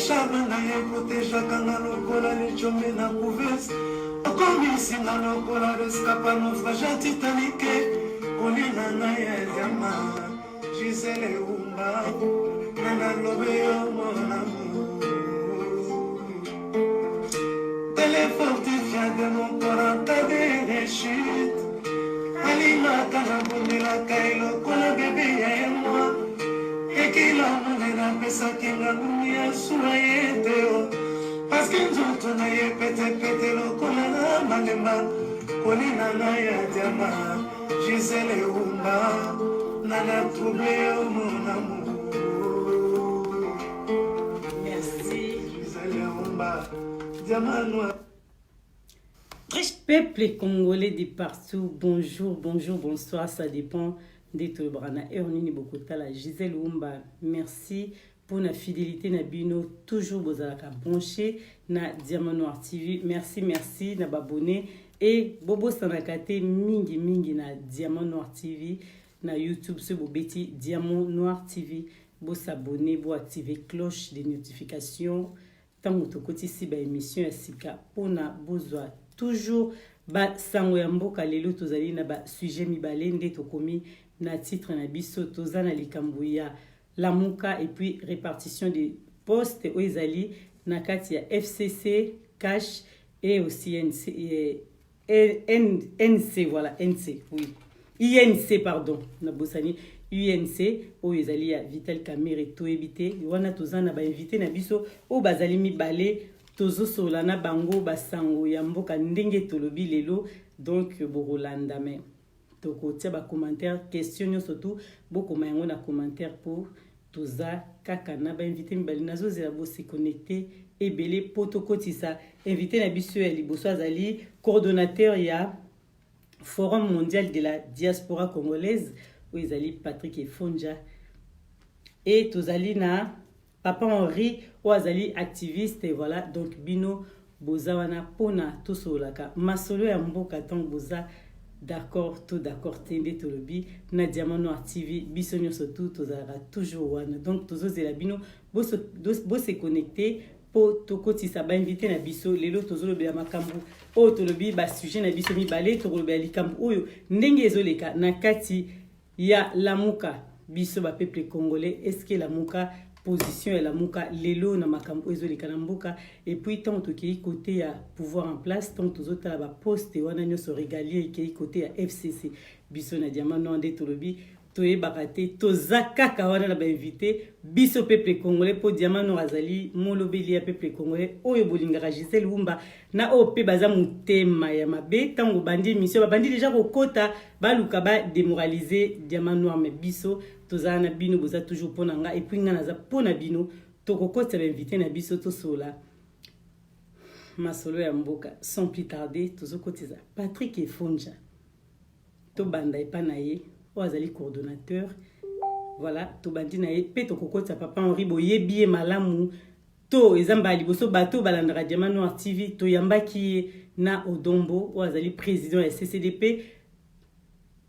charme na ye protéger kanga lokola ni chombe na couveuse. Okomi singa lokola rescapa naufrage Titanic. Kolina na ye diama Gisele Umba nana lobe yo mon amour. Elle fortifiée de mon corps en cas de chute. Alimata na bundila kailo kola bébé et moi. Et qu'il a mené la pesa kinga dunia suayete o. Parce que nzoto na ye pete lo kola na malema. Kolina na ya diama Gisele Umba nana troublé o mon amour. Merci. Gisele Umba diamant noir. Peuple congolais de partout, bonjour, bonjour, bonsoir, ça dépend de tout le brana. Et on est beaucoup de la Gisele Umba. Merci pour la fidélité na bino, toujours vous avez branché na Diamant Noir TV. Merci, merci na babonné et bobo sanakate mingi mingi na Diamant Noir TV na YouTube ce beau beti Diamant Noir TV. Vous s'abonner, vous activer cloche de notification. Tant que vous ici ba émission ya sika pona bozwa toujours ba sango ya mboka lelo tozali na ba sujet mibale nde tokomi na titre na biso toza na likambo ya lamuka et puis répartition des postes o ezali na kati ya FCC cash et aussi NC voilà NC oui INC pardon na bosani UNC o ezali ya Vital Kamerhe to ebité wana toza na ba invité na biso o bazali mibale tozo solana bango basango ya mboka ndenge tolobi lelo donc borolanda me toko tia ba commentaire question surtout beaucoup mayango na commentaire pour toza kaka na ba invité mibali nazo zela bo se connecter ebele poto kotisa invité na biso ya liboso azali coordonnateur ya Forum mondial de la diaspora congolaise où ezali Patrick Efonja et tozali na Papa Henri ou azali activiste et voilà donc bino boza wana pona to solaka masolo ya mboka tant boza d'accord tout d'accord tende tolobi na Diamant Noir TV biso nyoso tout tozala toujours wana donc tozozela bino bo se connecter po tokotisa ba invité na biso lelo tozolobela makambo o tolobi ba sujet na biso mibale tolobela likambo oyo ndenge ezoleka na kati ya lamuka biso ba peuple congolais est-ce que lamuka position et lamuka lelo na makambo ezoleka na mboka et puis tant toki côté ya pouvoir en place tant tozotala ba poste wana nyoso régalier ki côté ya FCC biso na Diamant Noir nde tolobi toye bakate tozakaka wana na ba invité biso peuple congolais po Diamant Noir azali molobeli ya peuple congolais oyo bolingaka Gisele Umba na ope baza mutema ya mabe tango bandi mission ba bandi déjà kokota baluka ba démoraliser Diamant Noir mais biso tozala na bino boza toujours pona nga et puis nga naza pona bino tokokota ba invité na biso to sola masolo ya mboka sans plus tarder tozokotiza Patrick Efonja to banda epa na ye o azali coordonnateur voilà to bandi na ye pe tokokota Papa Henri boyebi malamu to ezamba liboso bato balandaka Diamant Noir TV to yambaki na Odombo o azali président ya CCDP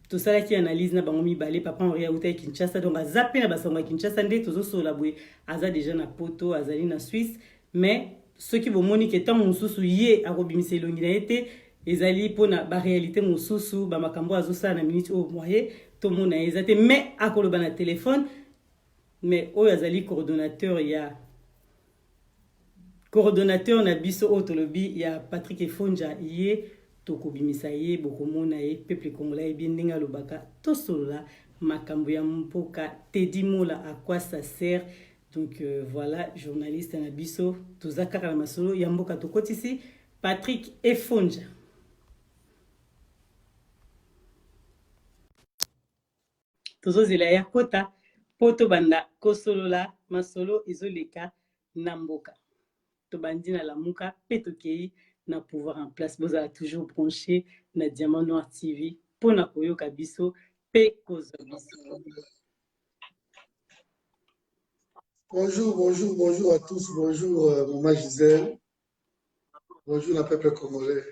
to sala ki analyse na bango mibale Papa Henri auta Kinshasa donc azape na basango Kinshasa nde tozo sola boye aza déjà na poto azali na Suisse mais ceux qui vont monique tant mususu ye akobimisa elongi na ete ezali pona ba réalité mususu ba makambo azosala na minute au moyen to mona ezate mais akoloba na téléphone mais oyo azali coordonnateur na biso otolobi ya Patrick Efonja ye tokobimisa ye bokomona ye peuple congolais bien ndinga lobaka to solola makambo ya mpoka Teddy Mola à quoi ça sert donc voilà journaliste na biso tozakaka na masolo ya mboka tokotisi Patrick Efonja. Tozozela ya kota poto banda kosolola masolo izoleka na mboka to bandi na lamuka pe tokei na pouvoir en place bozala toujours branché na Diamant Noir TV pona koyoka biso pe kozwa biso. Bonjour à tous, bonjour Maman Gisèle, bonjour le peuple congolais.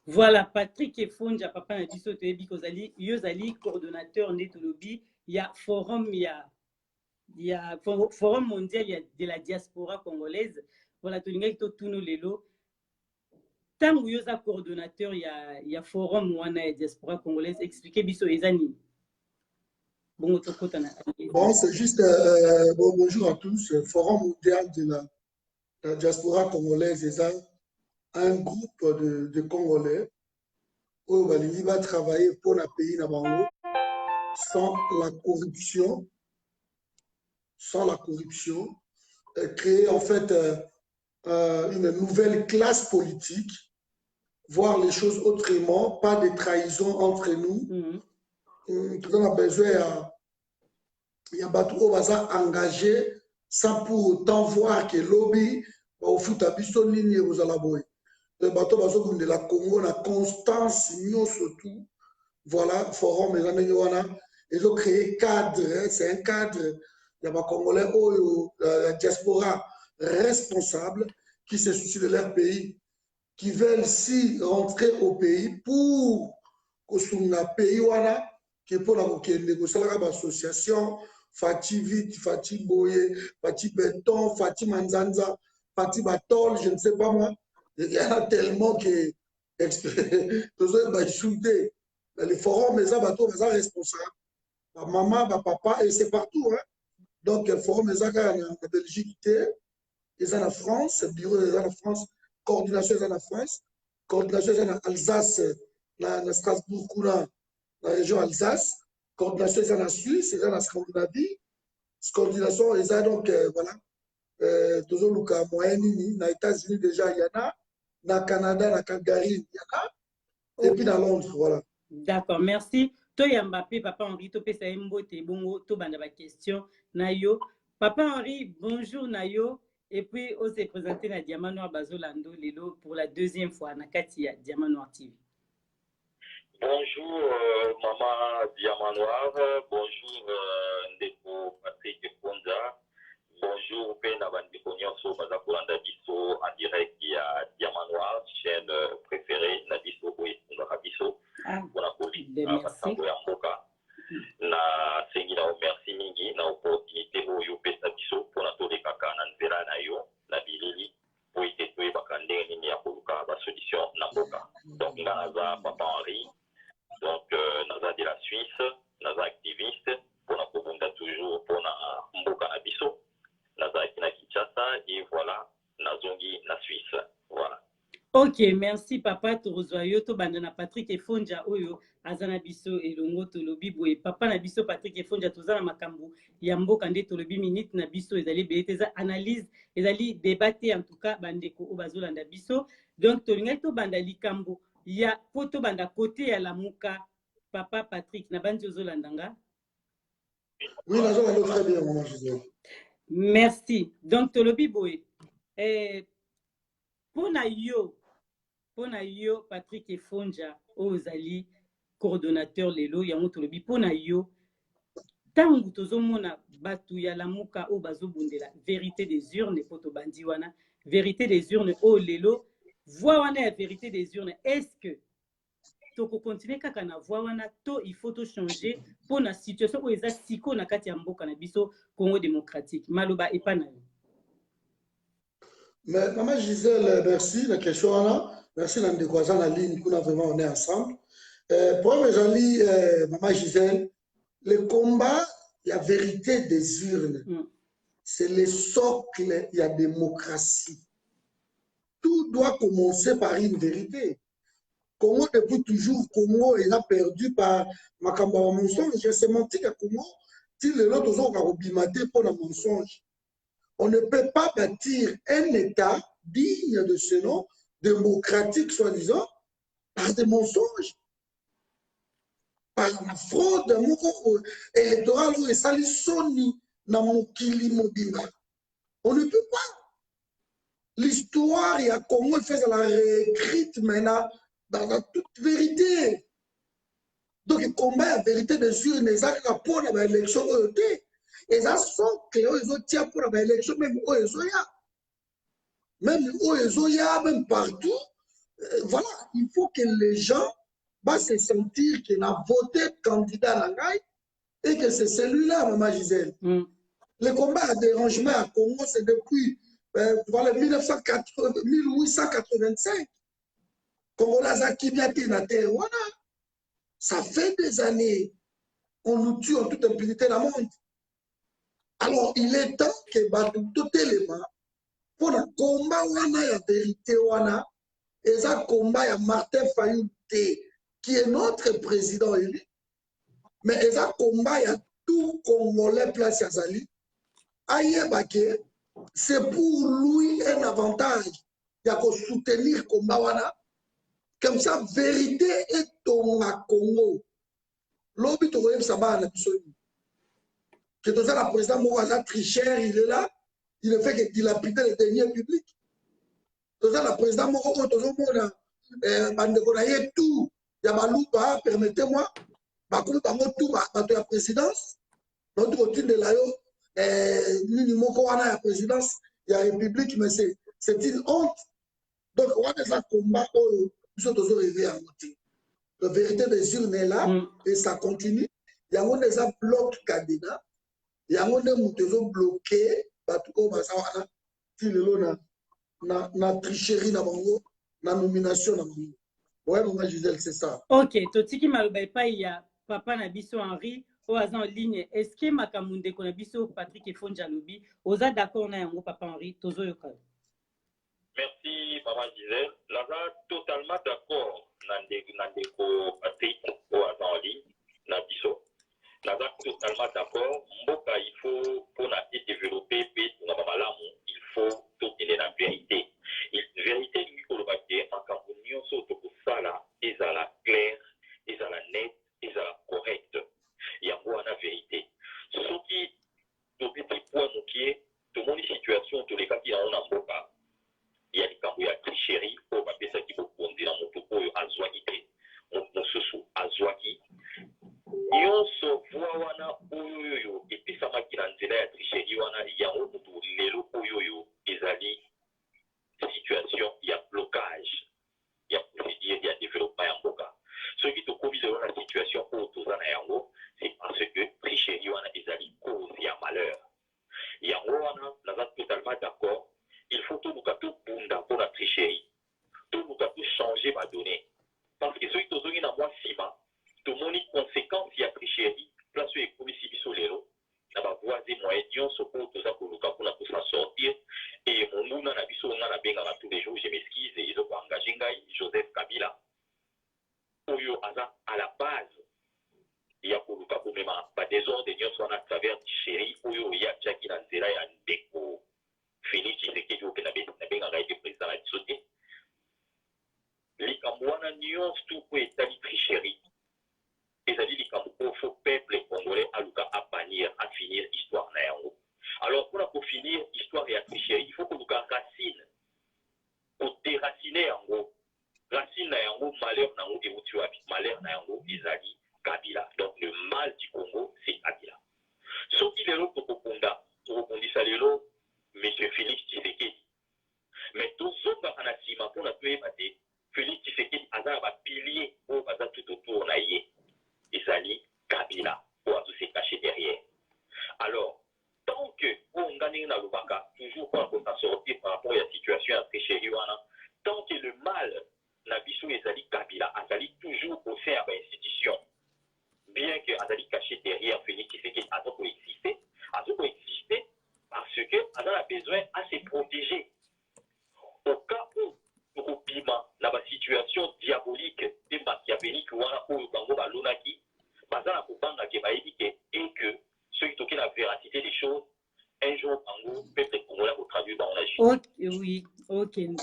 Voilà, Patrick Efonja, papa na biso toyebi kozali yozali coordonnateur nde tolobi ya forum ya il y a forum mondial de la diaspora congolaise. Voilà, tout nous les lots. Tant que vous êtes coordonnateur, il y a forum wana ya diaspora congolaise. Expliquez biso ezani. Bon, c'est juste bonjour à tous. Forum mondial de la diaspora congolaise, c'est un groupe de Congolais où il va travailler pour le pays sans la corruption, créer en fait une nouvelle classe politique, voir les choses autrement, pas de trahison entre nous. Tout on a besoin, il y a Batou Baza engagé sans pour autant voir que lobby au foot à Bisson ligne aux alaboy. Le bateau Bazo comme de la Congo, la constance, surtout. Voilà, forum, ils ont créé cadre, c'est un cadre, il y a des Congolais, la diaspora responsable qui se soucient de leur pays, qui veulent si rentrer au pays pour que ce pays, qui pour négocier l'association, Fati Vite, Fati Boye, Fati Béton, Fati Manzanza, Fati Batol, je ne sais pas moi. Il y en a tellement que les forums, les abattoirs, les responsables, ma maman, ma papa, et c'est partout. Hein. Donc, le forum, les en Belgique, ils sont en France, le bureau ils sont en France, coordination ils sont en France, coordination ils sont en Alsace, dans Strasbourg, dans la région Alsace, coordination ils sont en Suisse, ils sont en Scandinavie, coordination ils sont donc, voilà, toujours le moyen, dans les États-Unis déjà, il y en a, dans le Canada, dans Calgary, il y en a, et puis dans Londres, voilà. D'accord, merci. Toi, Mbappé, Papa Henri, tu peux te bongo, tu as une question. Nayo. Papa Henri, bonjour Nayo. Et puis, on s'est présenté à Diamant Noir Bazolando Lelo pour la deuxième fois, na Katia, Diamant Noir TV. Bonjour, Maman Diamant Noir. Bonjour, Ndeko Patrick Fonda. Bonjour, Pena Bandiko Nyonso, Bazakulanda Biso, en direct, il y a Diamant Noir, chaîne préférée, Nabiso, oui, Nabiso. Merci. Na sengi na merci mingi na opportunité oyo pesa biso pona to de kaka na nzela na yo na bilili po ite to bakande ni ya koluka ba solution na boka. Donc nga naza Papa Henri, donc naza de la Suisse, naza activiste pona kobunda toujours pona mboka na biso. Naza na Kinshasa et voilà nazongi na Suisse. Voilà. Ok, merci papa Torozoyo to bandana Patrick Efonja oyo azana biso elongo tolobi boye papa na biso Patrick Efonja tozana makambo ya mboka nde tolobi minute na biso ezali belete analyse ezali débatté en tout cas bandeko obazolanda biso donc tolingai to banda likambo ya poto banda côté ya lamuka papa Patrick na bandi ozolandanga. Oui, nazolanda très bien maman Gisèle. Merci. Donc tolobi boye pona yo Patrick Efonja ozali coordonnateur lelo ya moto lobi pona yo tangu tozomona batu ya lamuka o bazobundela vérité des urnes poto bandi wana vérité des urnes o lelo voix wana ya vérité des urnes est-ce que toko continuer kaka na voix wana to il faut to changer pona situation o eza siko na kati ya mboka na biso Congo démocratique maloba epana yo. Mais maman Gisèle, merci la question là. Merci Nandeko Aza la ligne, qu'on a vraiment on est ensemble. Pour mes amis, maman Gisèle, le combat, la vérité des urnes, c'est le socle de la démocratie. Tout doit commencer par une vérité. Congo, depuis toujours, Congo est perdu par Makamba mensonge. C'est menti que Congo, si les autres ont robimaté pour le mensonge. On ne peut pas bâtir un État digne de ce nom, démocratique soi-disant, par des mensonges, par la fraude électorale ou sali soni na mokili mobimba. On ne peut pas. L'histoire, il y a Congo fait la réécrite maintenant dans toute vérité. Donc, il combat la vérité de sûr, les actes pour l'élection. Et ça sont que ils ont tiré pour l'élection, même au Ezoya. Même partout. Voilà, il faut que les gens vont se sentir qu'ils ont voté candidat à la et que c'est celui-là, maman Gisèle. Le combat à dérangement à Congo, c'est depuis voilà, 1885. Congolais a kidnappé la terre. Voilà. Ça fait des années. On nous tue en toute impunité dans le monde. Alors, il est temps que tout élément, pour le combat, wana ya vérité, wana, et ça combat ya Martin Fayulu, qui est notre président élu, mais et ça combat ya tout Congolais place ya Zali, ayebake, c'est pour lui un avantage. Il y a soutenir combat wana. Comme ça, vérité est ton Congo. L'objet de Sabah, que tout ça, la président Mouraza tricheur, il est là, il ne fait que dilapider les deniers publics. Tout ça, la président Mouraza, tout il y a Maloupa, permettez-moi, tout, la présidence, notre routine de la la présidence, il y a une république, mais c'est une honte. Donc, on a des combats, nous sommes toujours arrivés à monter. La vérité des urnes est là et ça continue. Il y a des blocs candidats, il y a des bloqués, na tricherie na bango, na nomination na bango. Ouais, maman Gisèle, c'est ça. Ok, totiki maloba epai ya papa na biso Henri oyo aza en ligne. Est-ce que makamunde ko na biso Patrick Efonja lobi oza d'accord na yango papa Henri tozoyoka? Merci maman Gisèle. Naza totalement d'accord na ndeko Patrick oyo aza en ligne na biso. Naza totalement d'accord. Mboka il faut pour na développer pe na malamu il faut tourner la vérité. La vérité lui kolobake makambo nyonso tokosala ezala clair, ezala net, ezala correct. Yango wana vérité. Soki tobeti point mokie tomoni situation tolekaki na ona mboka. Il y a des camps de tricherie pour papier ça qui peut conduire dans mon topo azwaki te mosusu azwaki nyonso voix wana oyoyo epesamaki na nzela ya tricherie wana yango mutu lelo oyoyo ezali situation ya blocage ya procédure ya développement ya mboka soki tokomi lelo na situation oyo toza na yango c'est parce que tricherie wana ezali cause ya malheur yango wana naza totalement d'accord. Il faut tout nous bunda pour la tricherie. Tout nous changer ma donnée. Parce que ceux qui ont dans moi ciment, tout le monde conséquence il y a tricherie, place où il est commis si biso lelo, na ba voisin moyen so pour tout ça pour s'en sortir et mon mouna na biso na la benga tous les jours, je m'excuse et ils ont engagé ngai Joseph Kabila. Oyo aza à la base il y a pour luka pour même pas désordre nyonso à travers tricherie oyo ya tchaki na nzela ya ndeko Félix Tshisekedi oke na benga été président la bisote likambo wana nyonso tu po etali tricherie ezali likambo oyo fo peuple congolais aluka à bannir à finir histoire na yango. Alors pour finir histoire ya tricherie il faut koluka racine kodéraciner yango racine na yango malheur na yango euti wapi malheur na yango ezali Kabila. Donc le mal du Congo c'est Kabila. Soki lelo tokokunda tokokundisa lelo Monsieur Félix Tshisekedi. Mais tout ce qu'on a dit, pour la Félix Tshisekedi a un pilier pour tout autour de et ça dit Kabila pour tout se cacher derrière. Alors, tant que on gagne dans le baka, toujours pour s'en sortir par rapport à la situation à tricherie, tant que le mal n'a biso ezali Kabila, azali toujours au sein de l'institution. Bien que azali caché derrière Félix Tshisekedi, a existé, parce que on a besoin à se protéger. Au cas où nous piment dans la situation diabolique et machiavélique où on a l'onaki, et que ceux qui ont la véracité des choses, un jour, peut-être qu'on va traduire dans la vie. Oui, ok, nous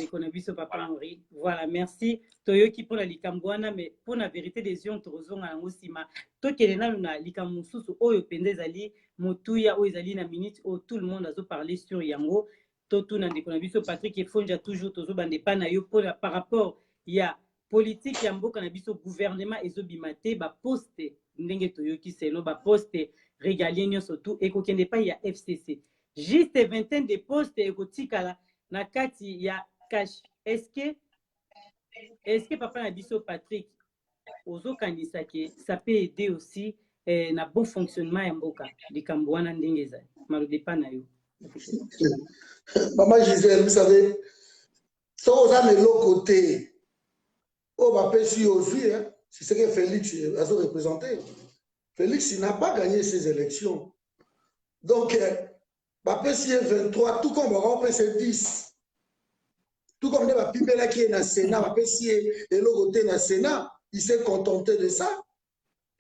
papa Henri. Voilà, merci. Toyoki pour la likambwana, mais pour la vérité des yeux, on a aussi ma. Tokelena na likamususu oyo pendezali motuya oyo ezali na minute où tout le monde a parlé sur yango. Totu na ndeko na biso Patrick Efonja toujours tozo bande pa na yo par rapport ya politique ya mboka na biso gouvernement ezobimate ba poste ndenge toyoki seno ba poste régalien nyonso tout ekokende pa ya FCC. Juste vingtaine de postes ekotikala na kati ya cash. Est-ce que papa na biso Patrick ozokanisa que ça peut aider aussi na bon fonctionnement ya mboka likambo wana ndenge ezali malobi epa na yo. Maman Gisèle, vous savez, sans âme l'autre côté, oh, ma pêche aussi, hein, c'est ce que Félix a représenté. Félix il n'a pas gagné ses élections. Donc, ma pêche 23, tout comme on PC 10. Tout comme les Pimela qui est dans le Sénat, ma pêche et l'autre côté dans le Sénat, il s'est contenté de ça.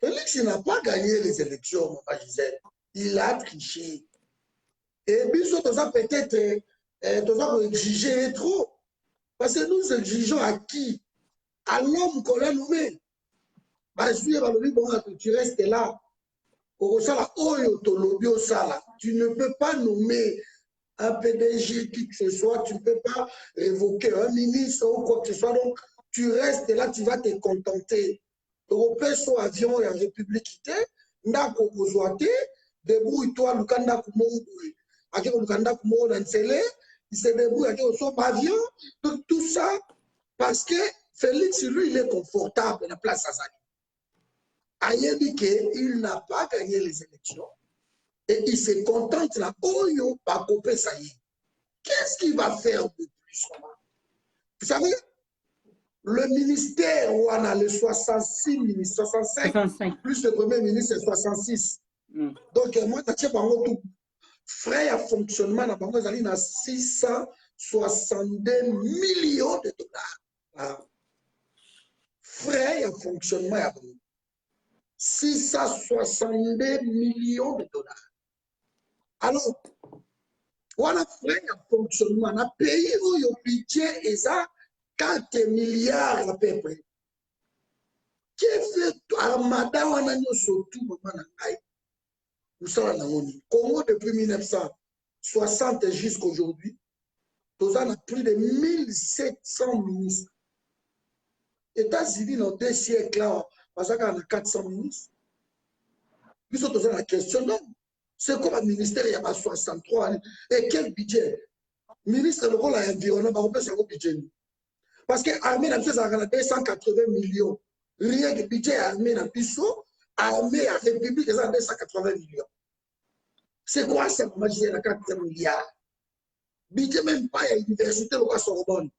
Félix il n'a pas gagné les élections, maman Gisèle. Il a triché. Et puis, ça peut-être, pour exiger trop. Parce que nous exigeons à qui? À l'homme qu'on a nommé. Tu restes là. Tu ne peux pas nommer un PDG qui que ce soit, tu ne peux pas révoquer un ministre ou quoi que ce soit. Donc, tu restes là, tu vas te contenter. Européen soit avion et en république, débrouille-toi, Lukanda Kumougui. Il se débrouille avec son avion, tout ça, parce que Félix, lui, il est confortable à la place Azali. Aïe dit qu'il n'a pas gagné les élections et il se contente là, Oyo, pas couper ça y est. Qu'est-ce qu'il va faire de plus? Vous savez, le ministère où on a les 66 ministres, 65, plus le premier ministre, c'est 66. Donc, moi, tu as tout. Frais à fonctionnement, na bango ezali na 662 millions de dollars. Frais à fonctionnement ya bango 662 millions de dollars. Alors, wana frais à fonctionnement na pays où le budget est à 4 milliards à peu près. Qui fait armada wana nyoso tout moment na ngai? Congo depuis 1960 jusqu'à aujourd'hui, nous avons plus de 1700 ministres. États-Unis, dans 2 siècles, là, parce qu'on a 400 ministres. Nous sommes dans la question, non. C'est comme un ministère, il y a 63 ans. Et quel budget? Ministre, le rôle à l'environnement, on peut faire un budget. Parce que l'armée, a 280 millions. Rien que budget armée, dans Bissot, armée à République, ils ont 280 millions. C'est quoi ça, moi, je dis, 4 milliards? Budget même pas à l'université, le Sorbonne.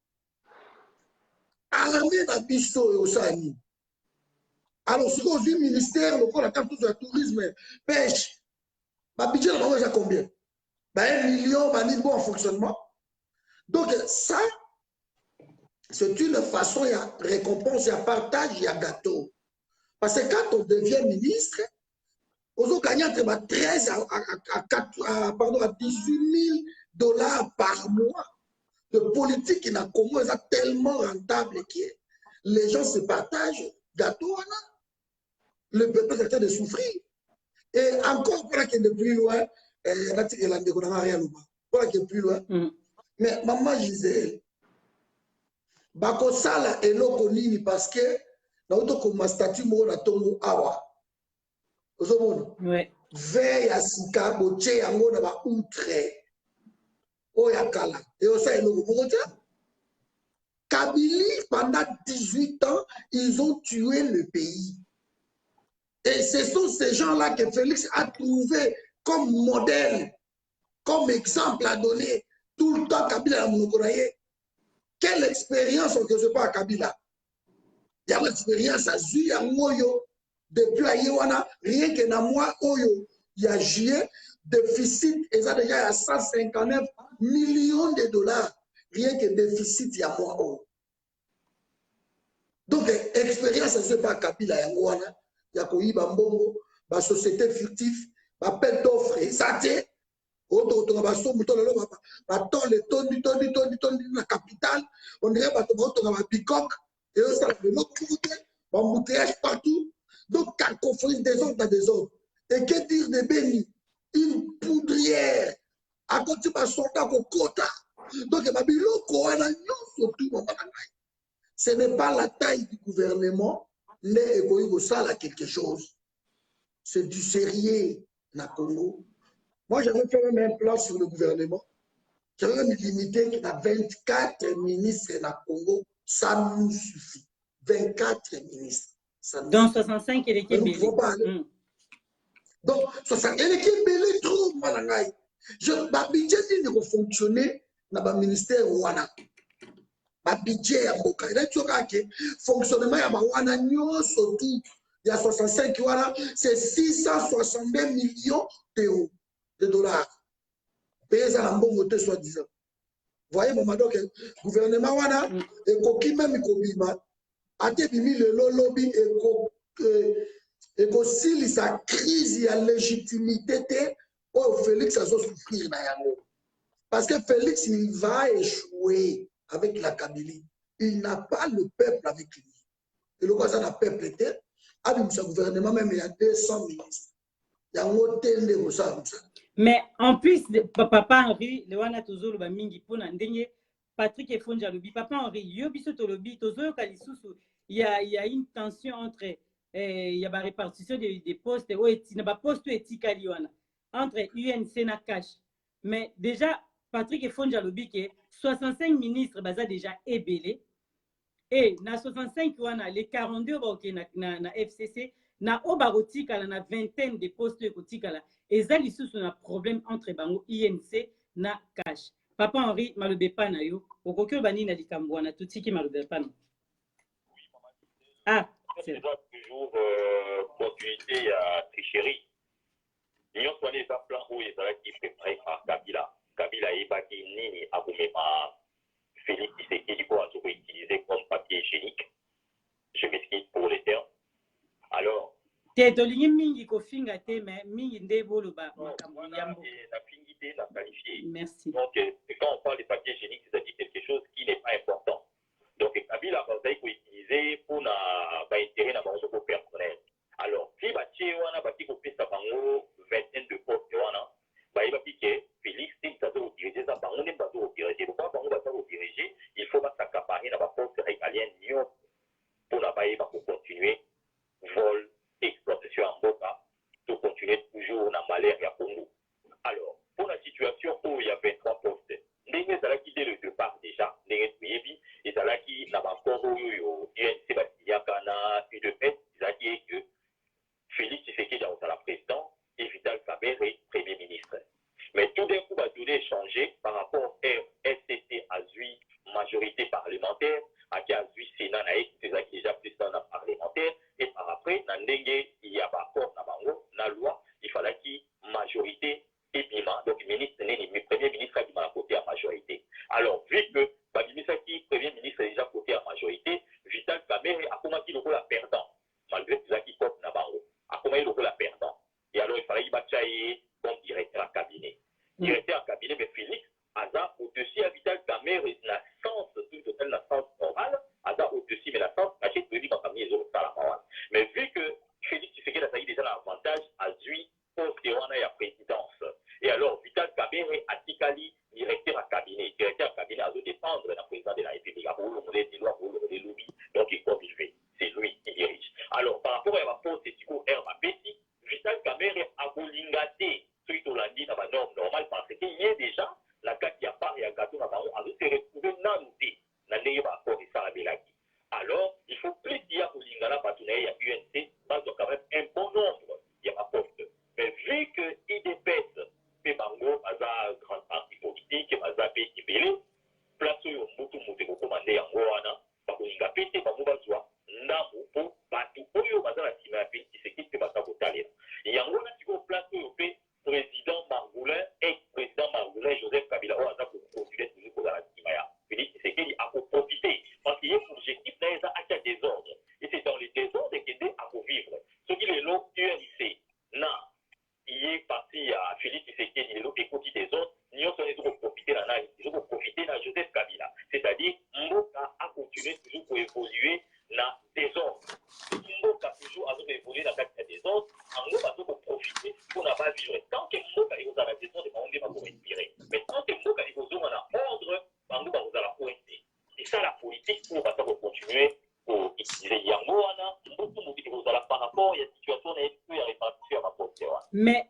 Armée dans Bissot et au Sani. Alors, ce qu'on dit, ministère, le carte de tourisme, pêche, ma budget, on va combien? 1 million, un bon en fonctionnement. Donc, ça, c'est une façon, il y a récompense, il y a partage, il y a gâteau. Parce que quand on devient ministre, on gagne entre 13 à 18 000 dollars par mois de politique qui n'a Congo, c'est tellement rentable que les gens se partagent gâteau. Le peuple est en train de souffrir. Et encore, pour qu'il est plus loin, plus loin. Mais maman Gisèle, bakosala eloko nini parce que na auto comme statut mo na tongo awa. Ouais. Veille à sika boche yango na ba outre. Oyakala. Et on sait eloko mokotia. Kabili pendant 18 ans, ils ont tué le pays. Et ce sont ces gens-là que Félix a trouvé comme modèle, comme exemple à donner tout le temps Kabila à Monokoraye. Quelle expérience on ne sait pas à Kabila? Il y a l'expérience à Zuya Moyo, depuis à Yewana, rien que dans moi, Oyo, il y a juillet, déficit, et ça déjà à 159 millions de dollars, rien que déficit, il y a moi, Oyo. Donc, expérience, ce n'est pas à Kabila, Yewana. Il y a Koyiba Mbongo, la société fictive, appel d'offres, et ça t'est. Autre la capitale, on dirait que Bicok, et ça de l'autre côté, embouteillage partout. Donc, cacophonie des autres à des autres. Et que dire de Béni? Une poudrière, à côté de son quota. Donc, ce n'est pas la taille du gouvernement, mais ça a quelque chose. C'est du sérieux, na Congo. Moi, j'avais fait même un plan sur le gouvernement. J'avais même limité à 24 ministres dans le Congo. Ça nous suffit. 24 ministres. Dans 65, il est Nous ne pouvons pas aller. Donc, ça elle est belé trop malangai. Ma budget il ne fonctionner dans le ministère wana. Ma budget ya boka. Il est que fonctionnement ya wana nyoso tout. Il y a 65 wana, c'est 662 millions d'euros, de dollars. Payé ça en bon côté soi-disant. Voyez mon madame que gouvernement wana et koki même kobima ate bimi le lobby et aussi sa crise ya légitimité oh Félix a souffrir na yango parce que Félix il va échouer avec la Kabylie. Il n'a pas le peuple avec lui. Et le cas n'a peuple était avec son gouvernement même il y a 200 ministres. Il y a un hôtel de ça. Mais en plus, Papa Henri, le wana tozolo ba mingi pona ndenge Patrick Efonja lobi. Papa Henri, yo biso to lobi, tozo kalisusu, il y a une tension entre il y a la répartition des postes postes éthiques entre UNC et Cash. Mais déjà, Patrick Efonja lobi que 65 ministres baza déjà ébélés. Et na 65 wana, les 42 na FCC, na obarotika na vingtaine de postes éthiques et ça lisusu na problème entre bango INC na Cash. Papa Henri malobe pa na yo okoki bani na likambo na tutiki malobe pa na. Ah, c'est toujours continuité à tricherie. Nous sommes les plans où ils allaient qui préparé par Kabila. Kabila est pas qui ni abomema Félix Tshisekedi pour utiliser comme papier hygiénique. Je m'excuse pour les termes. Alors te tolingi mingi kofinga te mais mingi nde boloba makambo yambo la fingité la qualifiée. Merci. Donc quand on parle de papier hygiénique, c'est-à-dire quelque chose qui n'est pas important. Donc Kabila va utiliser pour intérêt dans mon personnel. Alors si batie wana baki ko pesa bango vingtaine de postes wana ba iba piqué Félix il t'a diriger ça bango ne pas diriger pourquoi bango ba diriger il faut pas s'accaparer dans ba poste régalien pour la bailler pour continuer vol exploitation en boca pour continuer toujours dans malheur à Congo. Alors, pour la situation où il y a 23 postes, les gens qui dès le départ déjà, les gens qui n'ont pas encore eu UNC Basiliakana, puis de fait, ils que Félix Tshisekedi est la président et Vital Kamerhe est premier ministre. Mais tout d'un coup, tout est changé par rapport à SCC à lui, majorité parlementaire, à qui a lui Sénat, c'est déjà plus dans la parlementaire, et par après, il y a pas encore la loi, il fallait qu'il majorité et Bima, donc le premier ministre a dit à côté à majorité. Alors, vu que Babimisa-Ki, premier ministre, est déjà côté à majorité, Vital Kamerhe a commencé le rôle à perdant, malgré tout ça qui compte Nabango, a commencé le rôle à perdant. Et alors, il fallait qu'il bataille comme directeur à cabinet. Directeur à cabinet, mais Félix, Aza, au-dessus à Vital Kamerhe, la sens, tout la sens normale, Aza, au-dessus, mais la sens, caché, tu dis, mais vu que Félix Tshisekedi a déjà l'avantage à lui, pour qu'il y ait la présidence. Et alors, Vital Kamerhe a Tikali, directeur à cabinet. Directeur à cabinet a dû dépendre de la présidence de la République. Donc, il comme il fait. C'est lui qui dirige. Alors, par rapport à la poste de Tico Herma Betty, Vital Kamerhe a bolingaté, celui qui l'a dit dans la norme normale, parce qu'il y a déjà la carte qui a parlé à Gato, a dû se retrouver nanouté, dans les rapports de Sarah Belaki. Alors, il faut plus dire pour l'Ingala Batounaï, il y a UNC, parce qu'il y a quand même un bon nombre, il y a un poste. Mais vu que IDPS, Pébango, Maza, grand parti politique, Maza, Pétibélé, place où Moutou Mouté, vous commandez en Goana, Bakoninga Pété, Bamoubazoua, Namu, Po, Batou, Oyo, Maza, la Tima, Péti, c'est qui Bata Botalé. Et il y a un petit peu place où président Margoulin, ex-président Margoulin, Joseph Kabila, on a pour continuer toujours pour la Timaya. Félix Tshisekedi a pour profiter, parce qu'il y a un objectif dans les désordres. Et c'est dans les désordres qu'il y a à vivre. Ce qui est l'eau UNC, non, il est parti à Félix Tshisekedi, il est l'eau écoute des autres, nous sommes pour profiter de la ils ont profité de Joseph Kabila. C'est-à-dire, Mboka a continué toujours pour évoluer dans des ordres. Mboka toujours a évolué dans la désordre, en gros, parce pour profiter pour ne pas vivre. Tant que Mboka est dans la désordre, on ne va pas respirer. Mais tant que Mboka est dans ordre, on va la pointer. C'est ça la politique pour continuer pour utiliser Yangoana, par rapport à la situation de la répartition à ma poste. Mais,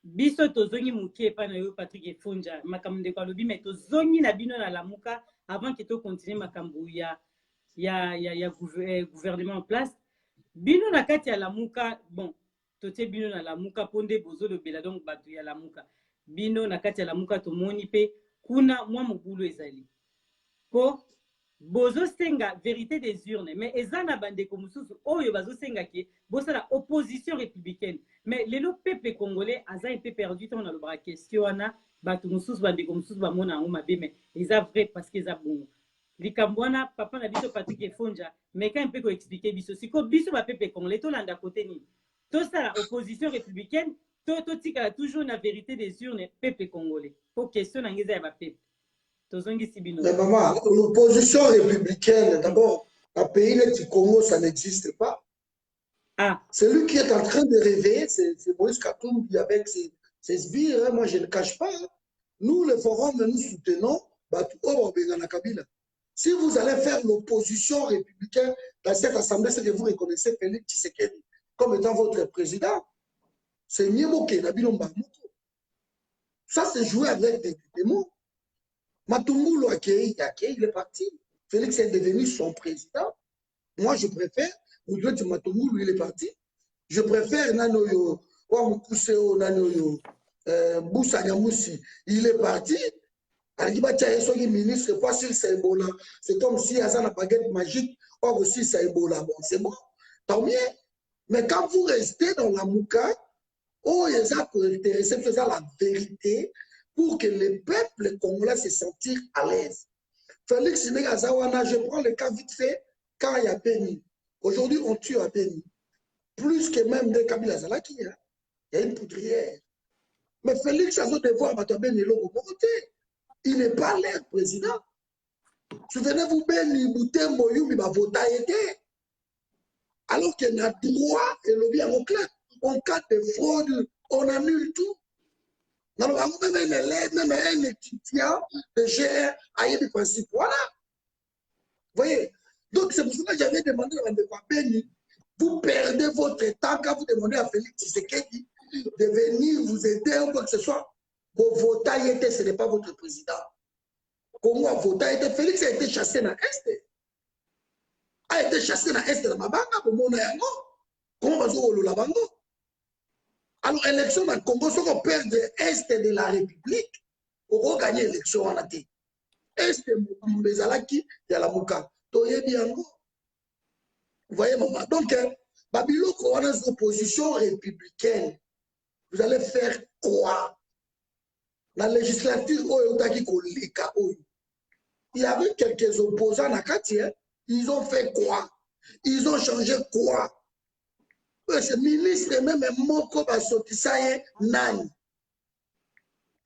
biso tozongi mukie pa na yo Patrick Efonja, makambo de kwalobi, mais tozongi na bino na lamuka avant que to continue makambo ya gouvernement en place. Bino na kati ya lamuka, bon, totie bino na lamuka mpo nde bozolobela donc bato ya lamuka bino na kati ya lamuka tomoni mpe kuna mwa mobulu ezali mpo bozosenga vérité des urnes mais eza na bandeko mosusu oyo bazosengaki bosala opposition républicaine mais lelo peuple congolais aza un peu perdu ntango nalobaka question wana bato mosusu bandeko mosusu bamona yango mabe mais eza vrai parce que eza bongo likambo wana papa na biso Patrick Efonja meka mpe koexplike biso siko biso bapeuple congolais tolanda kote nini tosala opposition républicaine totikala toujours na vérité des urnes peuple congolais po question na ngai eza ya bapeuple tozongisi bino. Mais maman, l'opposition républicaine, d'abord, un pays du Congo, ça n'existe pas. Ah. Celui qui est en train de rêver, c'est Moïse Katumbi avec ses sbires, hein, moi je ne le cache pas. Hein. Nous, le forum, nous soutenons Kabila. Si vous allez faire l'opposition républicaine dans cette assemblée, c'est que vous reconnaissez Félix Tshisekedi comme étant votre président. C'est Niemoke, Nabilomba. Ça, c'est jouer avec des mots. Matungulu Akei, il est parti. Félix est devenu son président. Moi, je préfère, Matungulu, il est parti. Je préfère Nanoyo, Wamukuseo, Nanoyo, Boussa Nyamoussi, il est parti. Ministre, pas si c'est Ebola. C'est comme si il y a une baguette magique, or aussi c'est Ebola. Bon, c'est bon, tant mieux. Mais quand vous restez dans la mouka, oh, il y a intéressé faisant la vérité pour que les peuples congolais se sentent à l'aise. Félix Negazawana, je prends le cas vite fait, quand il y a Béni. Aujourd'hui, on tue à Béni. Plus que même des Kabila Zalaki, il y a une poudrière. Mais Félix a son devoir à Béni, il n'est pas l'air président. Souvenez-vous, Béni, Boutembo, Yumi, Bavota était. Alors qu'il y a droit et lobby en clair. En cas de fraude, on annule tout. Même un élève, même un étudiant de GR a eu des principes. Voilà. Vous voyez? Donc, c'est pour cela que j'avais demandé à Mme Béni, vous perdez votre temps quand vous demandez à Félix Tshisekedi de venir vous aider ou quoi que ce soit. Vos votants, ce n'est pas votre président. Comment voter? Félix a été chassé dans l'Est. A été chassé dans l'Est de Mabanga, pour mon aïe. Comment va-t-on le Labango? Alors, élection dans le Congo, si on perd l'Est de la République, on va gagner l'élection en Athée. Est de Mbezalaki, il y a la Mouka. Vous voyez, maman. Donc, Babylone, on a une opposition républicaine. Vous allez faire quoi? La législature, il y avait quelques opposants à Kati, ils ont fait quoi? Ils ont changé quoi? Ce ministre même moko basotisaye nani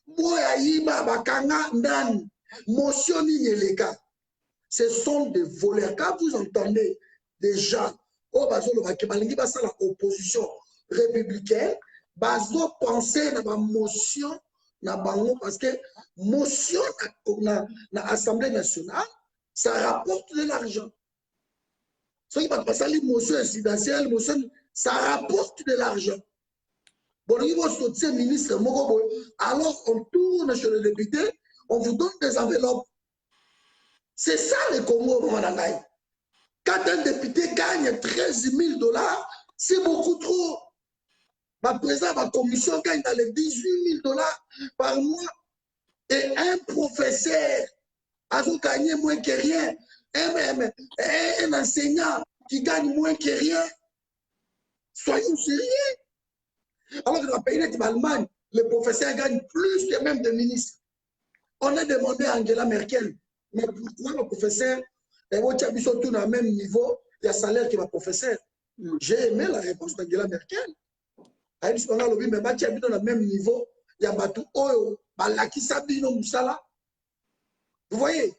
moya yiba bakanga nani motion nyeleka. Ce sont des voleurs. Quand vous entendez des gens au bazolo bakebalingi basala opposition républicaine, bazo penser na ba motion na bango parce que motion na Assemblée nationale ça rapporte de l'argent. Ce qui va passer motion incidentielle, motion ça rapporte de l'argent. Bon, il va sortir ministre Mogobo. Alors, on tourne chez le député, on vous donne des enveloppes. C'est ça le Congo, Manangaï. Quand un député gagne 13 000 $, c'est beaucoup trop. Ma président, ma commission gagne dans les 18 000 $ par mois. Et un professeur a gagné moins que rien. Un enseignant qui gagne moins que rien. Soyons sérieux. Alors que dans le pays d'Allemagne, les professeurs gagnent plus que même des ministres. On a demandé à Angela Merkel, mais pourquoi le professeur est au même niveau de salaire que le professeur? J'ai aimé la réponse d'Angela Merkel. Elle dit qu'on a lobby, mais tu habites dans le même niveau, il y a Batou Oyo, Balaki Sabino Moussala. Vous voyez?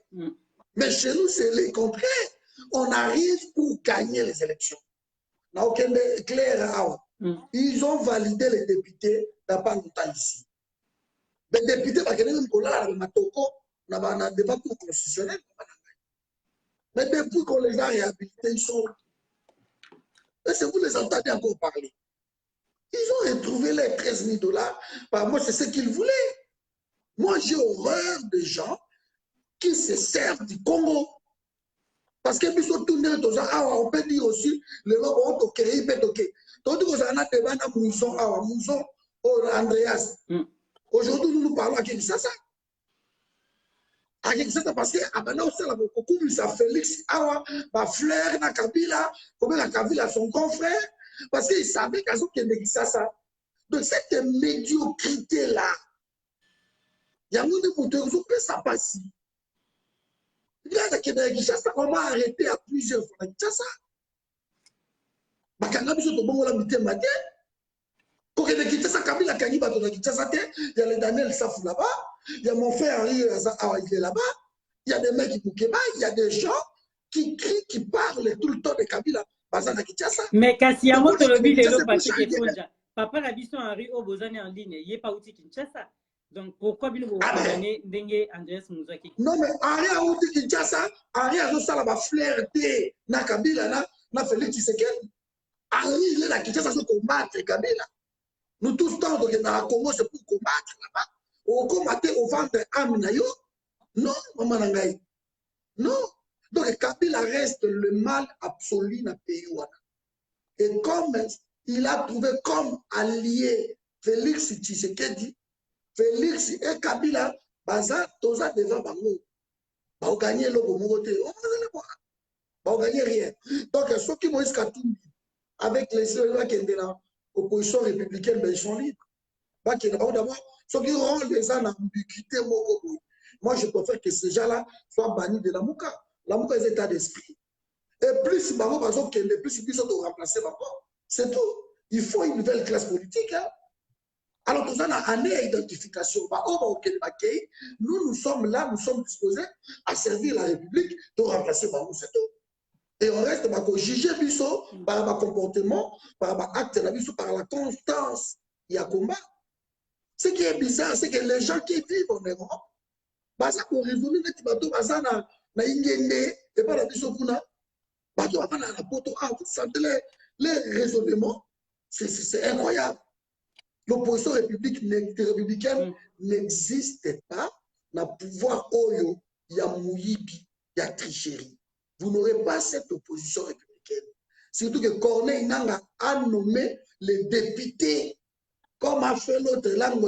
Mais chez nous, c'est le contraire. On arrive pour gagner les élections. Ils ont validé les députés dans pas longtemps ici. Les députés, n'a un débat constitutionnel. Mais depuis qu'on les a réhabilités, ils sont. Et si vous les entendez encore parler, ils ont retrouvé les 13 000 $. Par moi, c'est ce qu'ils voulaient. Moi, j'ai horreur des gens qui se servent du Congo. Parce que on peut dire aussi, le lobo ont toqué, il peut toquer. Tandis que ça a débat dans Mouzon, Mouzon, Andreas. Aujourd'hui, nous parlons à Kinshasa. À Kinshasa, parce que maintenant, c'est la beaucoup ça Félix, Awa, ma fleur, na Kabila, comme la Kabila, son grand frère, parce qu'il savait qu'à ce qu'il y a Kinshasa. Donc, cette médiocrité-là, il y a un monde pour te résoudre, ça passe. Il y a des Kinshasa, on va arrêter à plusieurs fois. Kinshasa. Bakanga biso to bongo la mitema te. Pour que les Kinshasa Kabila kangi bato na Kinshasa te, il y a le Daniel Safou là-bas, il y a mon frère Henri il est là-bas, il y a des mecs qui Moukeba, il y a des gens qui crient, qui parlent tout le temps de Kabila, baza na Kinshasa. Mais kasi yango tolobi lelo pati ke fonja. Papa la biso Henri Obozane en ligne, il est pas outi Kinshasa. Donc pourquoi bino vous condamner ndenge Andreas Mouzaki? Non mais Henri a outi Kinshasa, Henri a sala ba flirter na Kabila na Félix Tshisekedi. Henri il est là Kinshasa pour combattre Kabila. Nous tous temps dans le Congo c'est pour combattre là-bas. Au combattre au vendre âme na yo. Non, maman nangai. Non. Donc Kabila reste le mal absolu dans le pays. Et comme il a trouvé comme allié Félix Tshisekedi, Félix et Kabila, baza toza devant bango. Ba gagner le Mogote. On va gagner rien. Donc ceux qui Moïse Katumbi avec les ceux qui étaient là, opposition républicaine, ben, ils sont libres. D'abord, ceux qui rendent les gens en ambiguïté, moi je préfère que ces gens-là soient bannis de la Mouka. La Mouka est état d'esprit. Et plus Babo Bazo Kende, plus ils sont remplacer Babo. C'est tout. Il faut une nouvelle classe politique. Hein. Alors, nous avons une année d'identification. Nous sommes là, nous sommes disposés à servir la République de remplacer Babo, c'est tout. Et on reste à juger Bisso par le comportement, par l'acte, par la constance. Il y a combat. Ce qui est bizarre, c'est que les gens qui vivent en Europe, ça pour résoudre les bateaux, na ingénie et pas la Bisso Kuna, bateau avant la poto, vous sentez les raisonnements, c'est incroyable. L'opposition républicaine n'existe pas dans le pouvoir Oyo, il y a Mouyibi, il y a tricherie. Vous n'aurez pas cette opposition républicaine. Surtout que Corneille Nanga a nommé les députés, comme a fait notre langue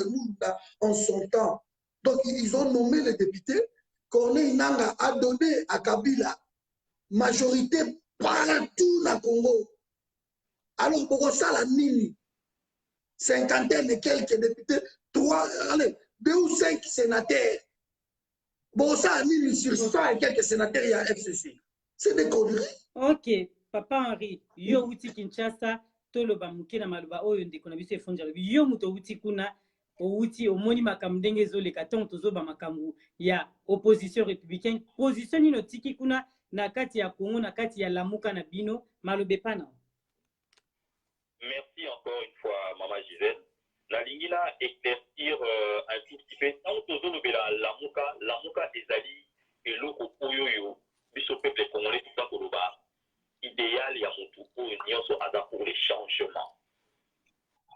en son temps. Donc, ils ont nommé les députés. Corneille Nanga a donné à Kabila majorité partout dans le Congo. Alors, pour ça, la Nini, cinquantaine et quelques députés, 2 ou 5 sénateurs. Bon, ça, Nini, sur 100 et quelques sénateurs, il y a FCC. C'est des conneries. Ok, Papa Henri, yo uti Kinshasa, toloba mukina maluba oyo ndeko na biso efonja lobi. Yo muto uti kuna, outi omoni makambo ndenge ezoleka ntango tozoba makambo ya opposition républicaine. Position nino tiki kuna na kati ya Congo, na kati ya Lamuka na bino, malobe pana. Merci encore une fois, Maman Gisèle. La ligne là éclaircir un tout petit peu. Tant que Lamuka ezali et l'oko oyoyo. Biso peuple congolais tout ça koloba idéal ya mutu oyo nyonso aza pour les changements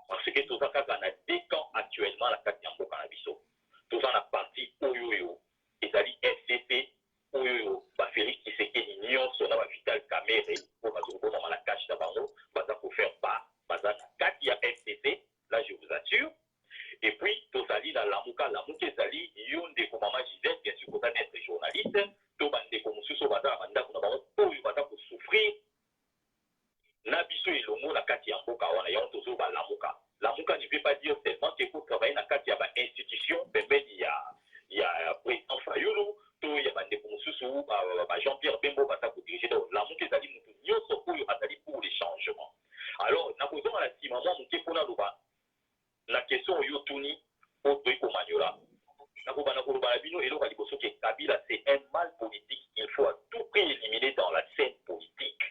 parce que tout ça kaka na deux camps actuellement la kati ya mboka na biso tout ça na parti oyo ezali FCC oyo ba Félix Tshisekedi nyonso na ba Vital Kamerhe pour bazoko mama la cache na bango baza pour faire pas baza na kati ya FCC là je vous assure et puis tout ça li na Lamuka ezali yonde ko Maman Gisèle bien sûr pour être journaliste to bande ko mususu bata banda kuna bango oyo bata ko souffrir na biso elongo na kati ya mboka wana ya tozo ba Lamuka ne veut pas dire seulement que faut travailler na kati ya ba institution pembeni ya président Fayulu to ya bande ko mususu ba Jean-Pierre Bembo bata ko diriger donc Lamuka ezali mutu nyonso oyo azali pour les changements. Alors na kozonga na sima mwa muke pona loba la question oyo tuni o toyi ko manyola Kabila, c'est un mal politique qu'il faut à tout prix éliminer dans la scène politique.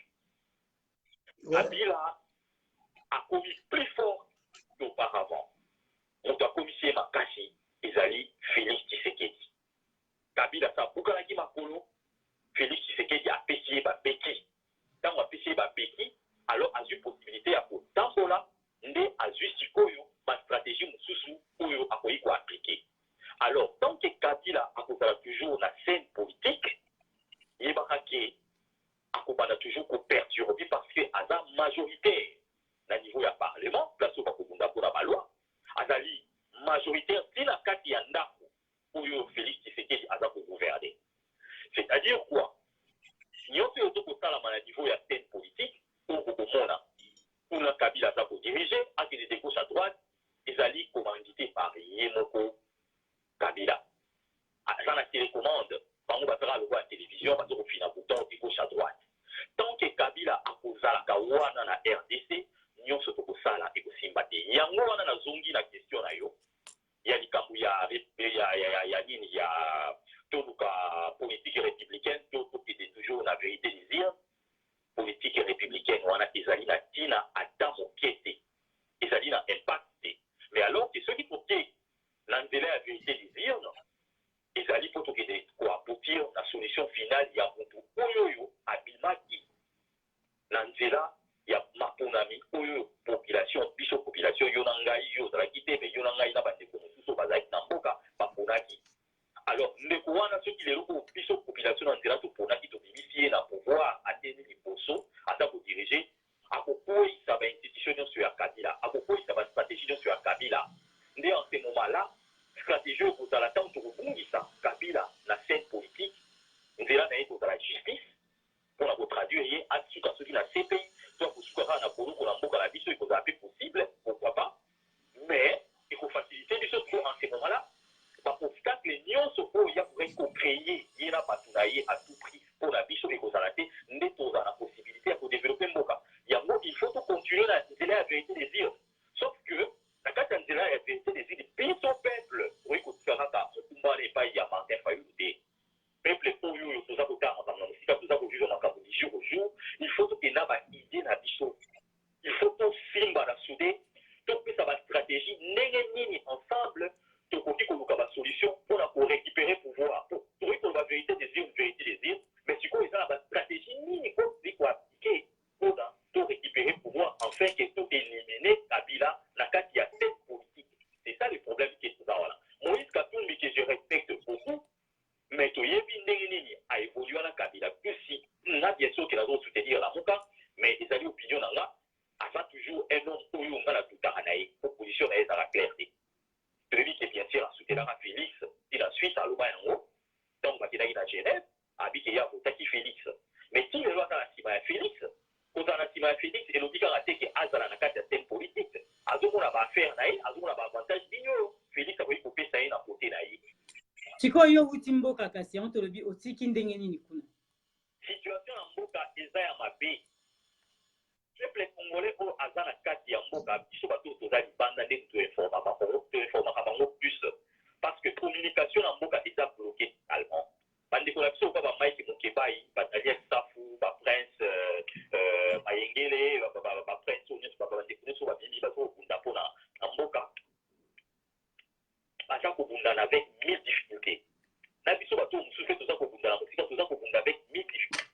Ouais. Kabila a commis plus fort qu'auparavant. On doit commisser Makashi, Ezali, Félix Tshisekedi. Kabila, ça a makolo, Félix Tshisekedi a payé ma béquille. Quand on a payé ma béquille, alors a eu possibilité à pour Tambola, né a eu Sikoyo, ma stratégie Moussousou, Oyo a quoi appliquer. Alors, tant que Kabila a toujours la scène politique, il a toujours perturbé parce que à la majorité, na niveau ya parlement place oyo bakobunda mpona balwa azali majoritaire ntina kati ya ndako oyo Félix Tshisekedi aza kogouverner. C'est-à-dire quoi? Nyonso oyo tokosalama na niveau ya scène politique oyo kokomona kuna Kabila aza kodirige akende de gauche à droite ezali commandité par ye moko Kabila. Aza na télécommande bango bazala lokwa ya télévision baza kofina bouton de gauche à droite. Tant que Kabila akozalaka wana na RDC nyonso tokosala ekosimba te. Yango wana nazongi na question na yo ya likambo ya nini ya toluka politique républicaine tokokende toujours na vérité désir politique républicaine wana ezali na ntina ata moke te ezali na impact te. Mais alors que soki toke na nzela ya vérité désir ezali mpo tokende koaboutir na solution finale ya motu oyo abimaki na nzela ya maponami oyo population biso population yo na ngai yo ozalaki te me yo na ngai na bandeko mosusu bazalaki na mboka baponaki. Alors ndeko wana soki lelo ko biso population na nzela toponaki tobimisi ye na pouvoir ateni liboso ata kodirige akokweyisa bainstitution nyonso ya Kabila akokweyisa bastratégie nyonso ya Kabila nde en ce moment là stratégie oyo kozala ntango tokobungisa Kabila na scène politique nzela na ye kozala justice mpona kotraduire ye asuka soki na CPI to akosuka kaka na boloko na mboka na biso ekozala mpe possible pourquoi pas mais ekofacilite biso to en ce moment là baobstacle nyonso oyo ya kokai kocreye ye na bato na ye à tout prix mpona biso ekozala te nde tozala na possibilité ya kodeveloppe mboka yango il faut tocontinue na nzela ya vérité désir sauf que na kati ya nzela ya vérité désir biso peuple oyi kotika kaka mokumbana epai ya Martin Fayulu te peuple oyo toza kotala makambo na mosika toza kovivre makambo du jour au jour il faut tokenda baidée na biso il faut tosimba na soude topesa bastratégie ndenge nini ensemble tokoki koluka basolution mpona korécupérer pouvoir tokoki koloba vérité désir mais sikoyo eza na bastratégie nini kozali koaplike mpona torécupérer pouvoir enfin ke toélimine Kabila na kati ya scène politique. C'est ça le problème ke toza wana. Moïse Katumbi que je respecte beaucoup mais toyebi ndenge nini aévolue na Kabila pusi na bien sûr ke nazosoutenir la moka mais ezali opinion na nga aza toujours un homme oyo nga na tutaka na ye opposition na ye ezala clair te. Celui qui bien sûr a soutenu Félix et la Suisse à Loma yango donc bakendaki na Genève abiki ya kotaki Félix mais ti lelo aza na nsima ya Félix kozala na nsima ya Félix elobi kaka te ke azala na kati ya scène politique azomona baaffaire na ye azomona baavantage bino oyo Félix akoki kopesa ye na kote na ye. sikoyo yo wuti mboka kasi yango tolobi otiki ndenge nini kuna situation ya mboka eza ya mabe peuple congolais oyo aza na kati ya mboka biso bato toza libanda nde toinformaka bango plus parce que communication na mboka eza bloqué allemand bandeko na biso oka bamaiki mokebai badaliel safu baprince mayengele baprince oyo nyonso bandeko nyonso babimi baza kobunda mpona na mboka baza kobundana avec 1000 difficultés na biso bato mosusu mpe toza kobundana mosika toza kobunda avec 1000 difficultés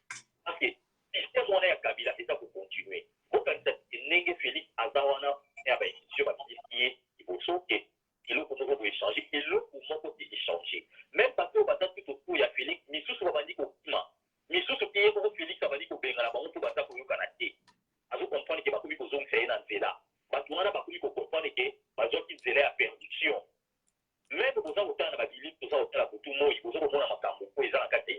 parce que système wana ya Kabila eza kocontinue okanisa ndenge Félix aza wana ya bainstitution babimisi ye liboso ke eloko moko boéchange eloko moko te échange même bato oyo baza tuto oyo ya Félix misusu babandi kokima misusu te ye moko Félix abandi kobengana bango mpo baza koyokana te azokomprendre ke bakomi kozongisa ye na nzela bato wana bakomi kokomprendre ke bazwaki nzela ya perdition même boza kotala na babiliki toza kotala butu moi boza komona makambo oyo eza na kati ya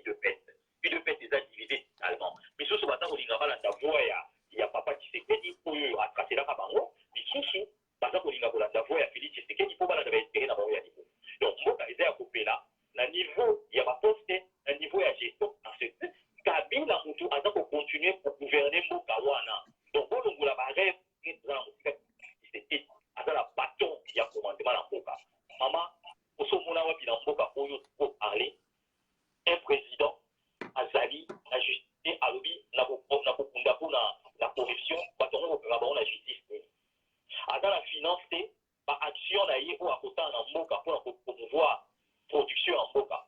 UDPS eza divisé allemand misusu baza kolinga balanda voi ya papa Tshisekedi oyo atraselaka bango misusu baza kolinga kolanda voi ya Félix Tshisekedi mpo balanda baintere na bango ya niveau donc mboka eza ya kopela na niveau ya baposte na niveau ya gestion parce que Kabila motu aza kocontinue kogouverner mboka wana donc bolongola barêve eza na mosika Tshisekedi aza na baton ya commandement na mboka mama osomona wapi na mboka oyo koparle un président azali na justice alobi na kokunda mpona la corruption bato yango kopenga bango na justice nini aza na finance te baaction na ye oyo akotala na mboka mpona kopromouvoir production ya mboka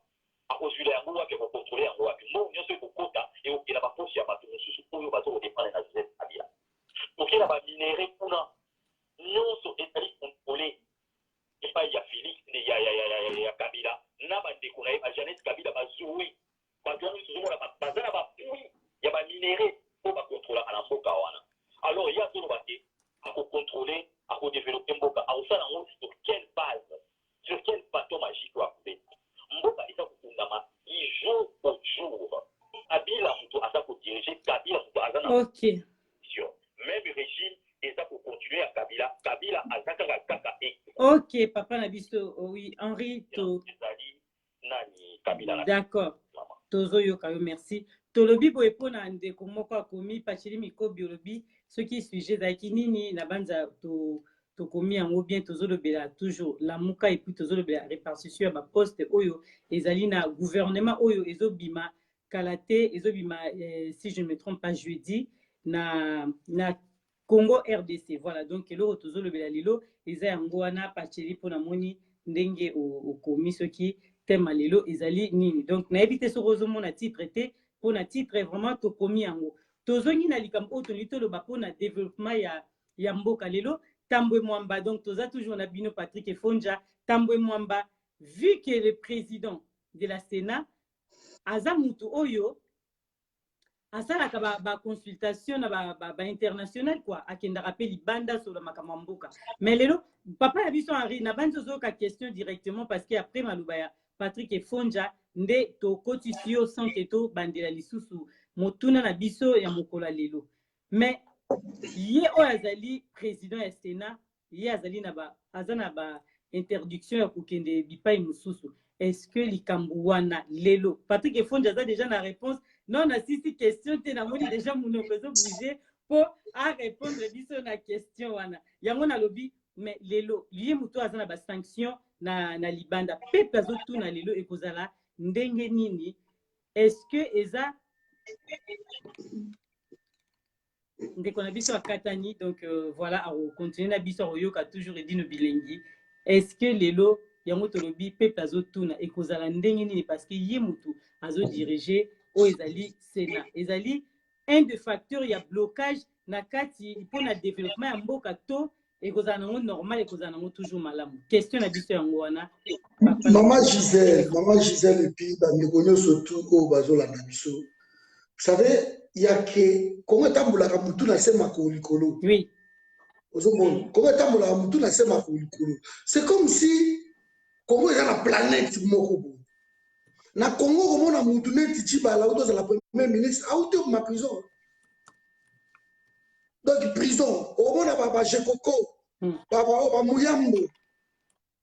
akozwila yango wapi akokontrole yango wapi mbongo nyonso ekokota ekokela baposi ya bato mosusu oyo baza kodependre na Joseph Kabila tokela baminere kuna nyonso ezali kontrole epai ya Félix ya Kabila na bandeko na ye bajanete Kabila bazwi bato wana tozomona baza na bapui ya baminere mpo bakontrolaka na mboka wana alors ye azoloba te Ok. Même régime, et ça pour continuer à Kabila. Kabila a Kaka et. Ok, papa Nabiso, oui, Henri, d'accord. Tozo Yokayo, merci. Tolobi boepona ndeko moko akomi pachili miko biolobi ce qui sujet zaki nini na banza to komi yango bien tozo lobela toujours la muka et puis tozo lobela répartition ba poste oyo ezali na gouvernement oyo ezobima kalate ezobima si je ne me trompe pas jeudi na Congo RDC. Voilà, donc eloko tozo lobela lilo eza yango wana pachili pona moni ndenge okomi soki tema lelo ezali nini. Donc nayebi te soki ozomona titre te mpona titre vraiment tokomi yango tozongi na likambo oyo tolingi toloba mpona développement ya mboka lelo Tambwe Mwamba. Donc toza toujours na bino Patrick Efonja Tambwe Mwamba, vu que le président de la Sénat aza mutu oyo asalaka ba consultation na ba international quoi akendaka mpe libanda sur makambo ya mboka. Mais lelo papa ya biso Henri na bandi ozoyoka question directement parce que après maloba ya Patrick Efonja nde tokotisi yo sans ke tobandela lisusu motuna na biso ya mokolo lelo. Mais ye oyo azali président ya Sénat ye azali aza na ba interdiction ya kokende bipai mosusu. Est-ce que likambo wana lelo Patrick Efonja aza déjà na réponse? Non, na sisi question te na moni déjà monoko obligé pour à répondre biso na question wana. Yango na lobi mais lelo lié muto aza na ba sanction na libanda pepe azotu na lelo ekozala ndenge nini. Est-ce que eza ndeko na biso akatani donc voilà on continue na biso oyoka toujours edino bilengi. Est-ce que lelo yango tolobi pepe azotu na ekozala ndenge nini parce que yé mutu azo diriger o ezali Sénat ezali un des facteurs ya blocage na kati mpona développement ya mboka to ekozala nango normal ekozala nango toujours malamu. Question na biso yango wana Maman Gisèle et puis bandeko nyonso tu oyo bazolanda biso. Vous savez, il y a que comment tambolaka mutu na se makolo likolo. Oui. Comment tambolaka mutu na se makolo likolo. C'est comme si Congo est dans la planète moko. Na Congo komona mutu neti Tshibala ou la premier ministre a outé ma prison. Donc prison, komona baba Jekoko, baba Muyambo.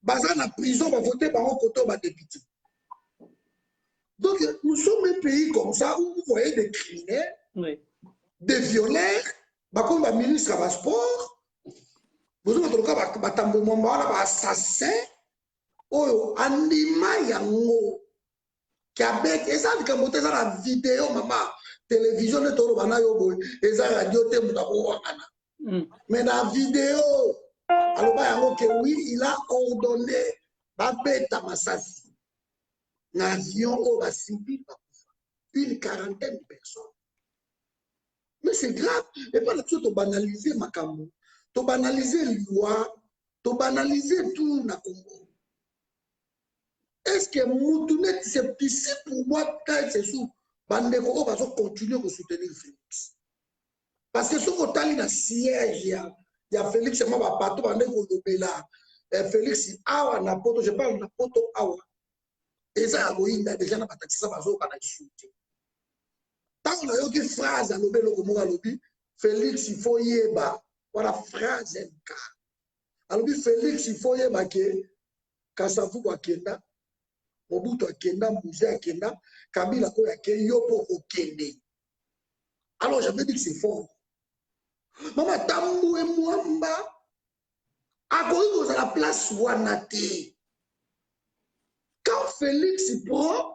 Baza na prison va voter par un côté ba député. Donc nous sommes un pays comme ça où vous voyez des criminels, oui, des violeurs, comme le ministre de sport, vous avez des assassins, oh anima yango Québec et ça dit la vidéo maman télévision ne tolo bana yo boy et ça radio te mutako wakana mais la vidéo alors yango que oui il a ordonné babeta masasi na avion au civil une quarantaine de personnes. Mais c'est grave. Et pas là-dessus, tu banaliser Makambo, tu banaliser loi, tu banaliser tout na Congo. Est-ce que Moutounet, c'est ici pour moi, quand c'est sous Bandeko, va continuer à soutenir Félix. Parce que ce qu'on a dans siège, il y a Félix, c'est moi, partout, Bandeko, Félix, Awa, Napoto, je parle Napoto, Awa. Et ça, il y a déjà des gens qui ont été tant on a eu une phrase à l'obé, Félix, il faut y aller. Voilà, phrase NK. Alors, Félix, il faut y aller que Kassafou Akenda, Mobutu Akenda, Mouzé Akenda, Kabila Akenda, Yopo Okende. Alors, j'avais dit que c'est fort. Maman, Tambou et Mwamba, à la place Wanate. Quand Félix prend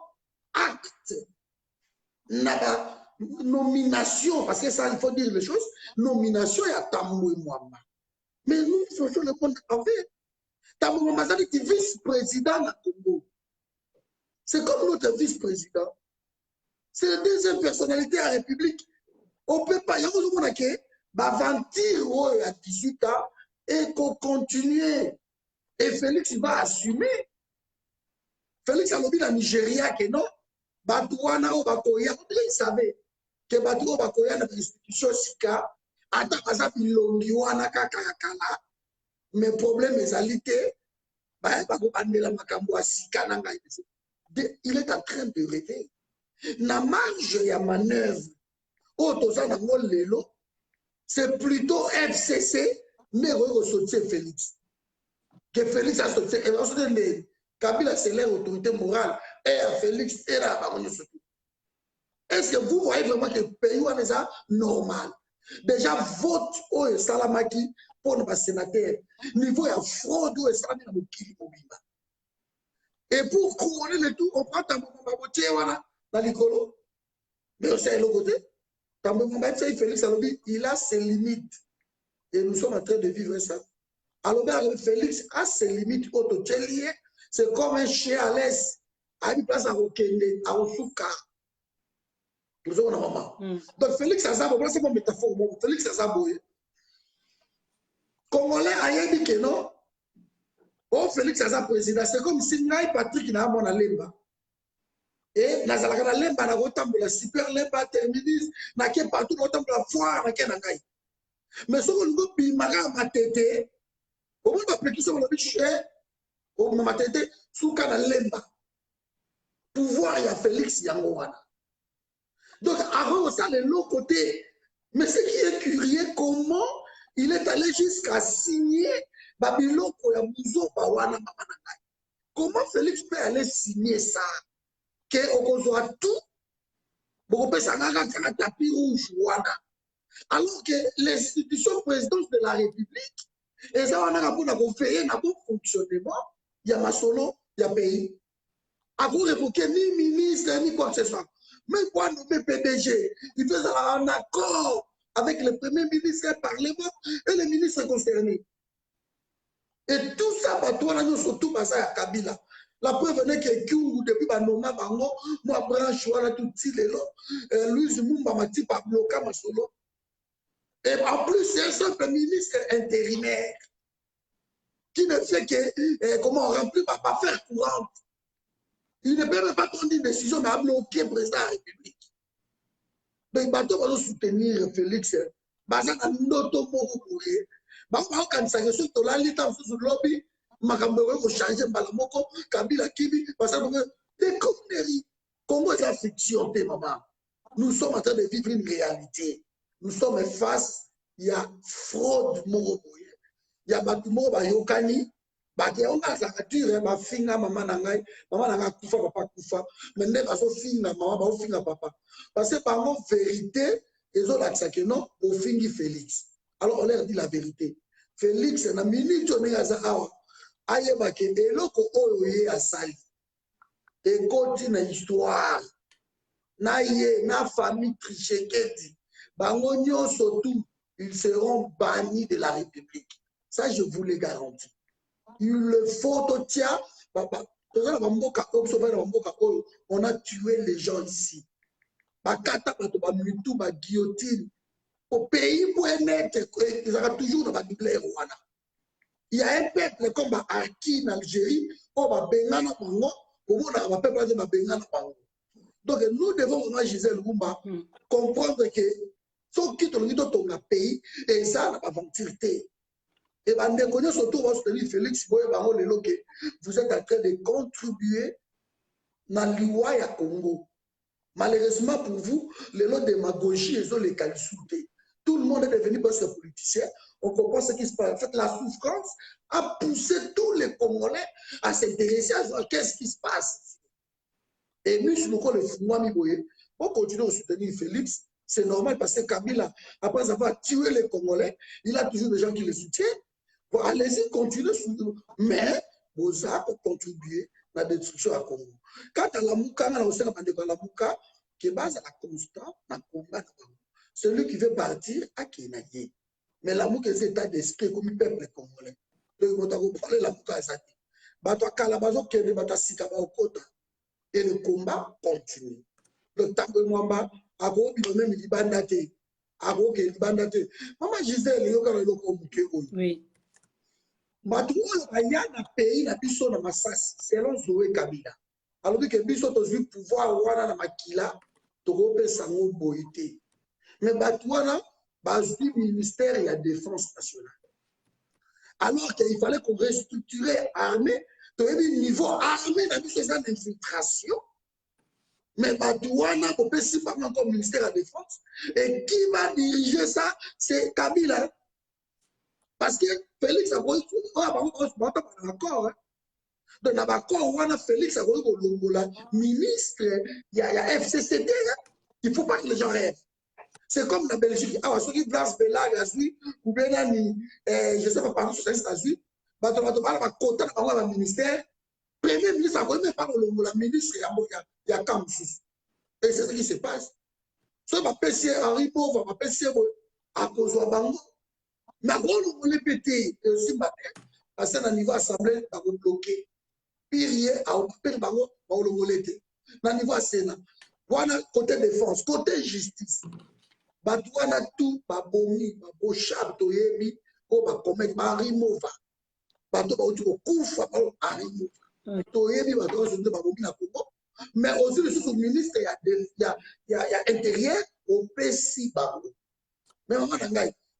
acte, n'a nomination, parce que ça, il faut dire les choses, nomination et à Tambou et Mwamba. Mais nous faisons le compte en fait. Tambou et Mwamba, c'est vice-président du Congo. C'est comme notre vice-président. C'est la deuxième personnalité à la République. On ne peut pas, il y a un qui va mentir à 18 ans et qu'on continue. Et Félix, il va assumer. Félix a lobby dans Nigeria que non. Batouana ou Bakoya, il savait que Batou Bakoya dans l'institution Sika, attends, ça Pilongiwana Kakakala, mais problème est alité, il est en train de rêver. La marge et la manœuvre, toza nango lelo, c'est plutôt FCC, mais ressortir Félix. Que Félix a sorti, et ensuite, Kabila, c'est l'autorité morale, et à Félix, et à est-ce que vous voyez vraiment que le pays est normal? Déjà, vote au Salamaki pour nos sénateurs. Niveau de fraude au Salamaki mobile. Et pour couronner le tout, on prend Tambo Mabotier dans l'écolo. Mais c'est l'autre côté. Tambo Mabotier, Félix Alobi, il a ses limites. Et nous sommes en train de vivre ça. Alors, Félix a ses limites autotelier. C'est comme un chien à l'aise. À une place à Okende, à Osuka. Donc, Félix Azabo, c'est mon métaphore. Félix Azabo, Congolais a dit que non. Oh, Félix Azabo, président, c'est comme si Naï Patrick n'a pas lemba. Et Nazalaka lemba, na rotambo la super lemba, terminus, na ke partout, rotambo la foire, na ke na ngai. Mais ce qu'on veut, puis maga matete, au moins, appliquer sur le biché, au matete, sous kana lemba. Pouvoir, il y a Félix Yangowana. Donc, avant ça, de l'autre côté, mais ce qui est curieux, comment il est allé jusqu'à signer Babylon pour la Mouzo Bawana. Comment Félix peut aller signer ça? Qu'on tout, pour que ça un tapis rouge. Alors que l'institution présidence de la République, et ça, on a pour veiller à bon fonctionnement, il y a ma solo, il y a pays. À vous révoquer ni ministre, ni quoi que ce soit. Même quand nommer PDG, il faisait un accord avec le premier ministre, le Parlement et les ministres concernés. Et tout ça, nous surtout à Kabila. La preuve est que Kyungu, depuis Banoma Bango, moi, branche, voilà tout le Louis Mumba Mati, pas bloqué ma solo. Et en plus, c'est un simple ministre intérimaire qui ne fait que, comment remplir ma affaire courante. Il ne peut même pas prendre une décision, mais à bloquer le président de la République. Donc, il va soutenir Félix. Il va changer Kabila Kibi, des conneries. Comment est la fiction, maman? Nous sommes en train de vivre une réalité. Nous sommes face, il y a fraude, il y a Batumo Bayokani. Baki on a la nature ma finga maman nangai kufa papa kufa mais ne pas finga maman ba finga papa parce que par mon vérité ils ont l'accès que non au fingi Félix alors on leur dit la vérité Félix na minute on est à awa aye ba ke eloko oyo ye asali et continue histoire na ye na famille Trichekedi bango nyonso tout ils seront bannis de la République ça je vous le garantis. Il le faut, on a tué les gens ici. Guillotine. Au pays pour être, ils auront toujours dans la Bible. Il y a un peuple comme Arki en Algérie, on donc nous devons, Gisèle Goumba, comprendre que ceux qui ont le pays, et ça, n'a pas ventilité. Et surtout, Félix, vous êtes en train de contribuer dans l'Iwa Congo. Malheureusement pour vous, les lots de démagogie, ils ont les qualités. Tout le monde est devenu politicien. On comprend ce qui se passe. En fait, la souffrance a poussé tous les Congolais à s'intéresser à qu'est-ce qui se passe. Et nous, si nous on continue à soutenir Félix. C'est normal parce que Kabila, après avoir tué les Congolais, il a toujours des gens qui le soutiennent. Allez-y, continuez, mais vous avez contribué à la destruction à Congo. Quant à la Mouka, qui est basé à la constante, celui qui veut partir à Kenaye. Mais la Mouka est un état d'esprit comme le peuple congolais. Donc, vous avez parlé de la Mouka. Et le combat continue. Le temps de Mwamba, même Libandate. Maman Gisèle, oui. Il y a un pays qui a Massas, selon Zoé Kabila. Alors que biso tozu pouvoir wana na makila togope sango boité. Mais batouana bazui ministère de la défense nationale. Alors qu'il fallait qu'on restructure l'armée, tu as niveau armée dans une infiltration. Mais Batouana, on peut si parler comme ministère de la Défense. Et qui va diriger ça? C'est Kabila. Parce que Félix a dit, d'accord. Donc, d'accord, on a Félix a dit, ministre, il y a FCCD. Il ne faut pas que les gens rêvent. C'est comme la Belgique. Ah, ceux qui Blas Bella, ou bien, je ne sais pas, parmi les États-Unis, le ministère, premier ministre, a même pas le ministre, il y a Kamsus. Et c'est ce qui se passe. So, ma PC Henri Pauvre, ma PC à cause de Bango. Mais on l'a pété. Et aussi, parce qu'à niveau assemblée, on a bloqué. Pire, à Père Bango, on l'a molleté. À niveau Sénat, voilà côté défense, côté justice. Batouana tout, Babomi, Babochab, Toyebi, Bakomek, Marimova. Batou, Koufa, Marimova. Toyebi, Babomi, Nakobo. Mais aussi le sous-ministre, il y a intérieur au PSI Bango. Mais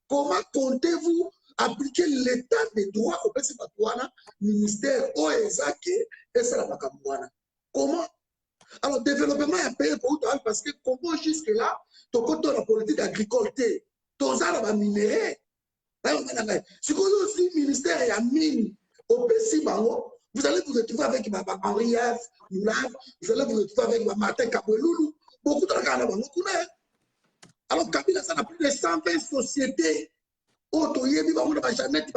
comment comptez-vous appliquer l'état des droits au PSI Batouana, ministère OESAK et ça la comment? Alors, développement est payé pour tout parce que comment jusque-là, ton côté de la politique agricole, ton arbre à minerai, si vous avez aussi ministère et à mine au PSI Bango, vous allez vous retrouver avec Henri Yaf, vous allez vous retrouver avec Martin Kabweloulou, beaucoup de gens. Alors, Kabila, ça n'a plus de 120 sociétés. Otoyebi, Jeannette,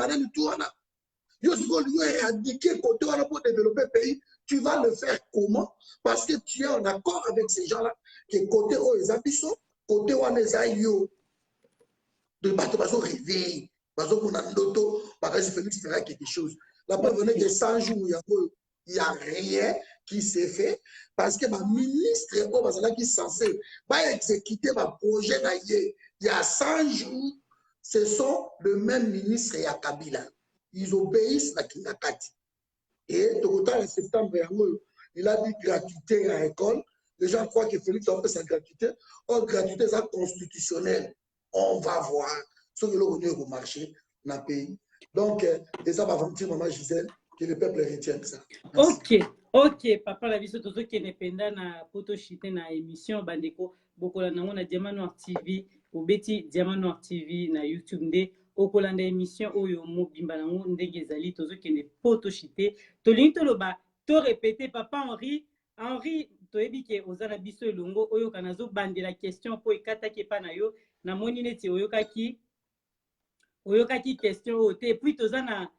lui éradiquer côté pour développer le pays. Tu vas le faire comment? Parce que tu es en accord avec ces gens-là, que côté Oezabiso, côté Wanezayo, de bateau réveil, parce qu'on a l'auto, parce que Félix fera quelque chose. La preuve est que 100 jours, il n'y a rien qui s'est fait parce que ma ministre qui est censé exécuter mon projet il y a 100 jours, ce sont le même ministre et à Kabila. Ils obéissent à Kinakati. Et en septembre, il a dit gratuité à l'école. Les gens croient que Félix a fait sa gratuité. Or, gratuité, c'est constitutionnel. On va voir ce que l'on au marché dans le pays. Donc, et ça va vous dire, maman Gisèle, que le peuple retienne ça. Merci. Ok, papa la biso tozo qui n'est pas na poto chité na émission bandeko bokola na Diamant Noir TV ou beti Diamant Noir TV na YouTube nde okolanda émission oyo mobimba nango ndenge ezali tozo qui n'est poto chité to linto loba to répéter papa Henri toyebi ke ozana biso elongo oyo kanazo bandela question po ekata ke pa na yo na moni neti oyokaki question ote et puis tozana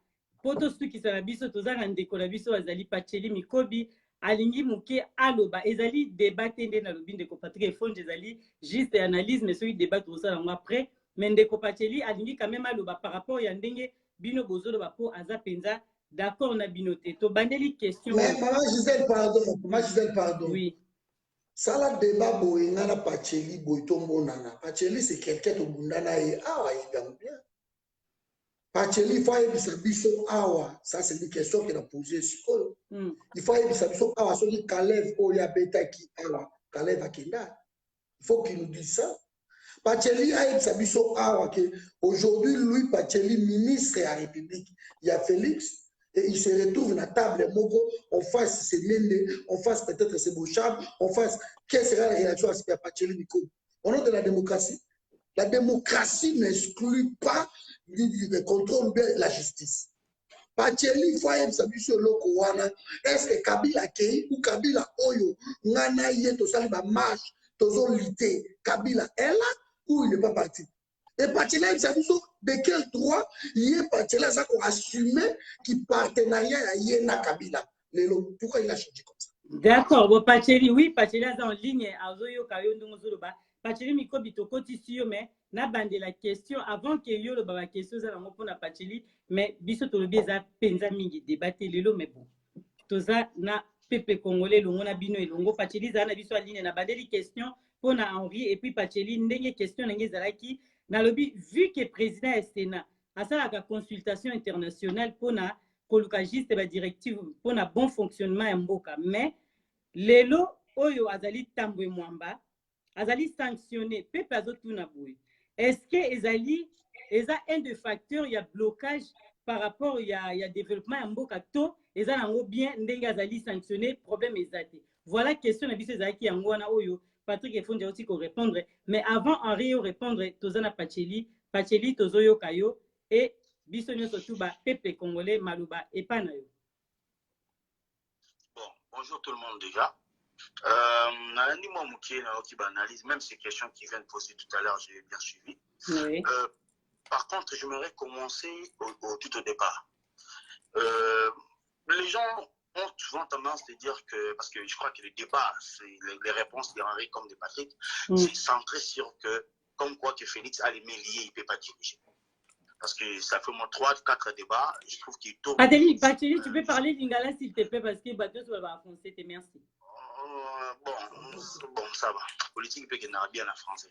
poto suki sala biso tozana ndeko na biso azali Pacheli Mikobi alingi muke aloba ezali débat ndé na lobi ndeko Patrick Fonge ezali juste analyse mais celui débat tout ça après mais ndeko Pacheli alingi quand même aloba par rapport ya ndenge bino bozolo ba po aza penza d'accord na binote to bandeli question mais maman Gisèle pardon oui ça la débat boyenga na Pacheli boytombo nana Pacheli c'est quelqu'un to bundana et il gagne bien Pacheli, il faut y biso awa. Ça, c'est une question qu'il a posée. Il faut y biso awa. Ce qui Kalev Oya Beta qui awa. Kalev Akenda. Il faut qu'il nous dise ça. Pacheli a biso awa. Aujourd'hui, lui, Pacheli, ministre de la République, il y a Félix. Et il se retrouve à la table. On fasse ses Mende, on fasse peut-être ses Bouchab, on fasse. Quelle sera la réaction à Pacheli Nico? Au nom de la démocratie. La démocratie n'exclut pas le contrôle de la justice. Pacheli, il faut est-ce que Kabila Kei ou Kabila Oyo, Nana Ye, Tosali, marche, Tozo Lité, Kabila est là ou il n'est pas parti? Et Pacheli, de quel droit il est Pacheli, ça qu'on assume qu'il partenariat à Yena Kabila? Pourquoi il a changé comme ça? D'accord, bon, Pacheli, oui, Pacheli est en ligne, Azoyo Kayondo Zoloba. Pacheli Mikobi tokoti siyo mais na bande la question avant que yo le baba question ça na pour na Pacheli mais biso to lobi za penza mingi débattre lelo mais bon toza na pepe congolais longo na bino elongo Pacheli za na biso aline na bandeli question pour na Henri et puis Pacheli ndenge question ndenge zalaki na lobi vu que président est Sénat à ça la consultation internationale pour na koluka juste ba directive pour na bon fonctionnement ya mboka mais lelo oyo azali tambwe mwamba azali sanctionné pepe azotuna boye est-ce que ezali eza un des facteurs il y a blocage par rapport il y a développement ya mboka to eza nango bien ndenge azali sanctionné problème ezate Voilà question na biso ezalaki yango wana oyo Patrick Efonji aussi ko répondre, mais avant Henri yo répondre tozana Pacheli tozoyoka yo et biso nyonso tu ba peuple congolais maluba epa na yo. Bon, bonjour tout le monde déjà. Nalandi moi Mouké qui analyse même ces questions qui viennent poser tout à l'heure, j'ai bien suivi. Oui. Par contre, j'aimerais commencer tout au départ. Les gens ont souvent tendance à dire que, parce que je crois que le débat, les réponses d'Henri comme de Patrick, c'est centré sur que, comme quoi que Félix a les mains liées, il ne peut pas diriger. Parce que ça fait moins 3-4 débats, je trouve qu'il tourne. Pacheli, tu peux parler lingala s'il te plaît, parce que bateau va français, merci. Bon, ça va. Politique peut gagner bien en français.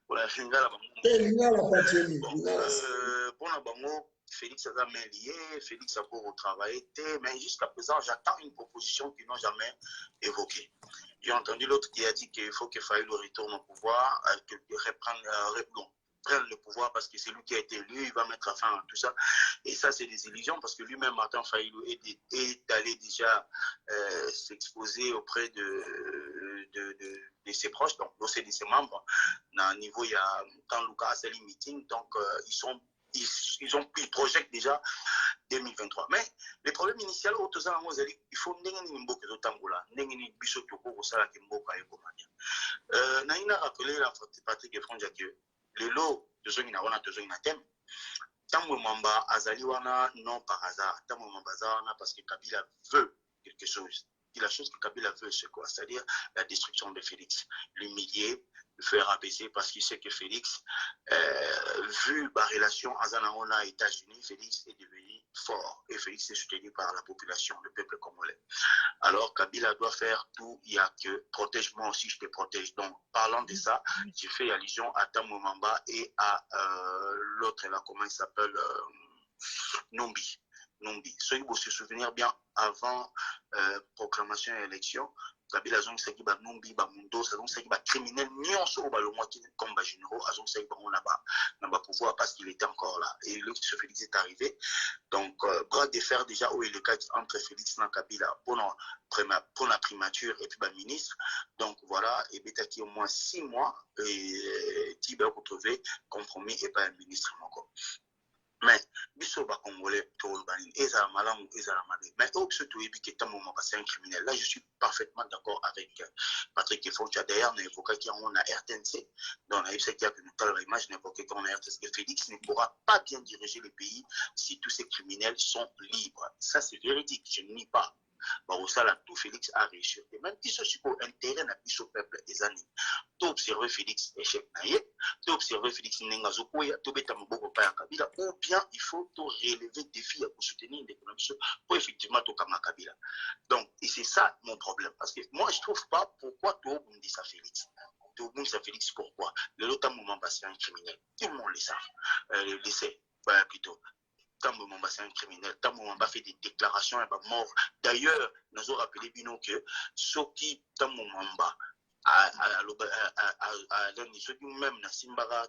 Pour la lingala, pour la bango, Félix a jamais lié, Félix a pour travailler, mais jusqu'à présent, j'attends une proposition qu'ils n'ont jamais évoquée. J'ai entendu l'autre qui a dit qu'il faut que Faïlou retourne au pouvoir, qu'il prenne le pouvoir parce que c'est lui qui a été élu, il va mettre fin à tout ça. Et ça, c'est des illusions parce que lui-même, Martin Faïlou, est allé déjà s'exposer auprès de ses proches, donc aussi de ses membres. À un niveau, il y a quand Lucas a ses meetings, donc ils projettent déjà 2023. Mais le problème initial, il faut rappeler la Patrick Efonji que le lot de ceux qui n'ont pas de thème, tant Mamba Azali wana non par hasard, tant Mamba Azana parce que Kabila veut quelque chose. Et la chose que Kabila veut, c'est quoi? C'est-à-dire la destruction de Félix, l'humilier, le faire abaisser parce qu'il sait que Félix, vu la relation Azana aux États-Unis, Félix est devenu fort et Félix est soutenu par la population, le peuple congolais. Alors Kabila doit faire tout, il y a que protège-moi aussi, je te protège. Donc, parlant de ça, j'ai fait allusion à Tamou Mamba et à l'autre là, comment il s'appelle, Nombi. Ceux qui vont se souvenir bien avant proclamation et élection, Kabila Zong Seki ba Nombi ba Mundo, Zong Seki ba criminel nyonso ba le moitié comme ba généraux, Zong Seki ba on n'a pas pouvoir parce qu'il était encore là. Et le ce Félix est arrivé. Donc bras de fer déjà où est le cas entre Félix et Kabila pour la primature et puis ba ministre. Donc voilà, et Betaki au moins 6 mois et Tibet retrouvé compromis et pas un ministre encore. Mais biso ba congolais to urbanin ezala malamu ezala mabe mais obso to ebi que moment passé un criminel. Là je suis parfaitement d'accord avec Patrick Efonji. D'ailleurs on a évoqué qu'on a RTNC dans la FCK que nous avons l'image n'évoqué qu'on a RTNC que Félix ne pourra pas bien diriger le pays si tous ces criminels sont libres. Ça c'est véridique, je ne nie pas. Barosala tout Félix a réussi. Et même si ce support intérêt n'a plus au peuple des années. Tu observes Félix échec naïe, tu observes Félix Nengazokoya, tu bêta Moboko Paya Kabila, ou bien il faut te relever des défis pour soutenir l'économie pour effectivement te Kama Kabila. Donc, et c'est ça mon problème. Parce que moi je trouve pas pourquoi tu dis ça Félix. Tu dis ça Félix pourquoi? Le lot moment c'est un criminel. Tout le monde le sait. Le sait, plutôt. Tambo Mamba c'est un criminel, Tambo Mamba fait des déclarations et va mort. D'ailleurs, nous avons rappelé Bino que ceux qui Tambo Mamba même na Simbara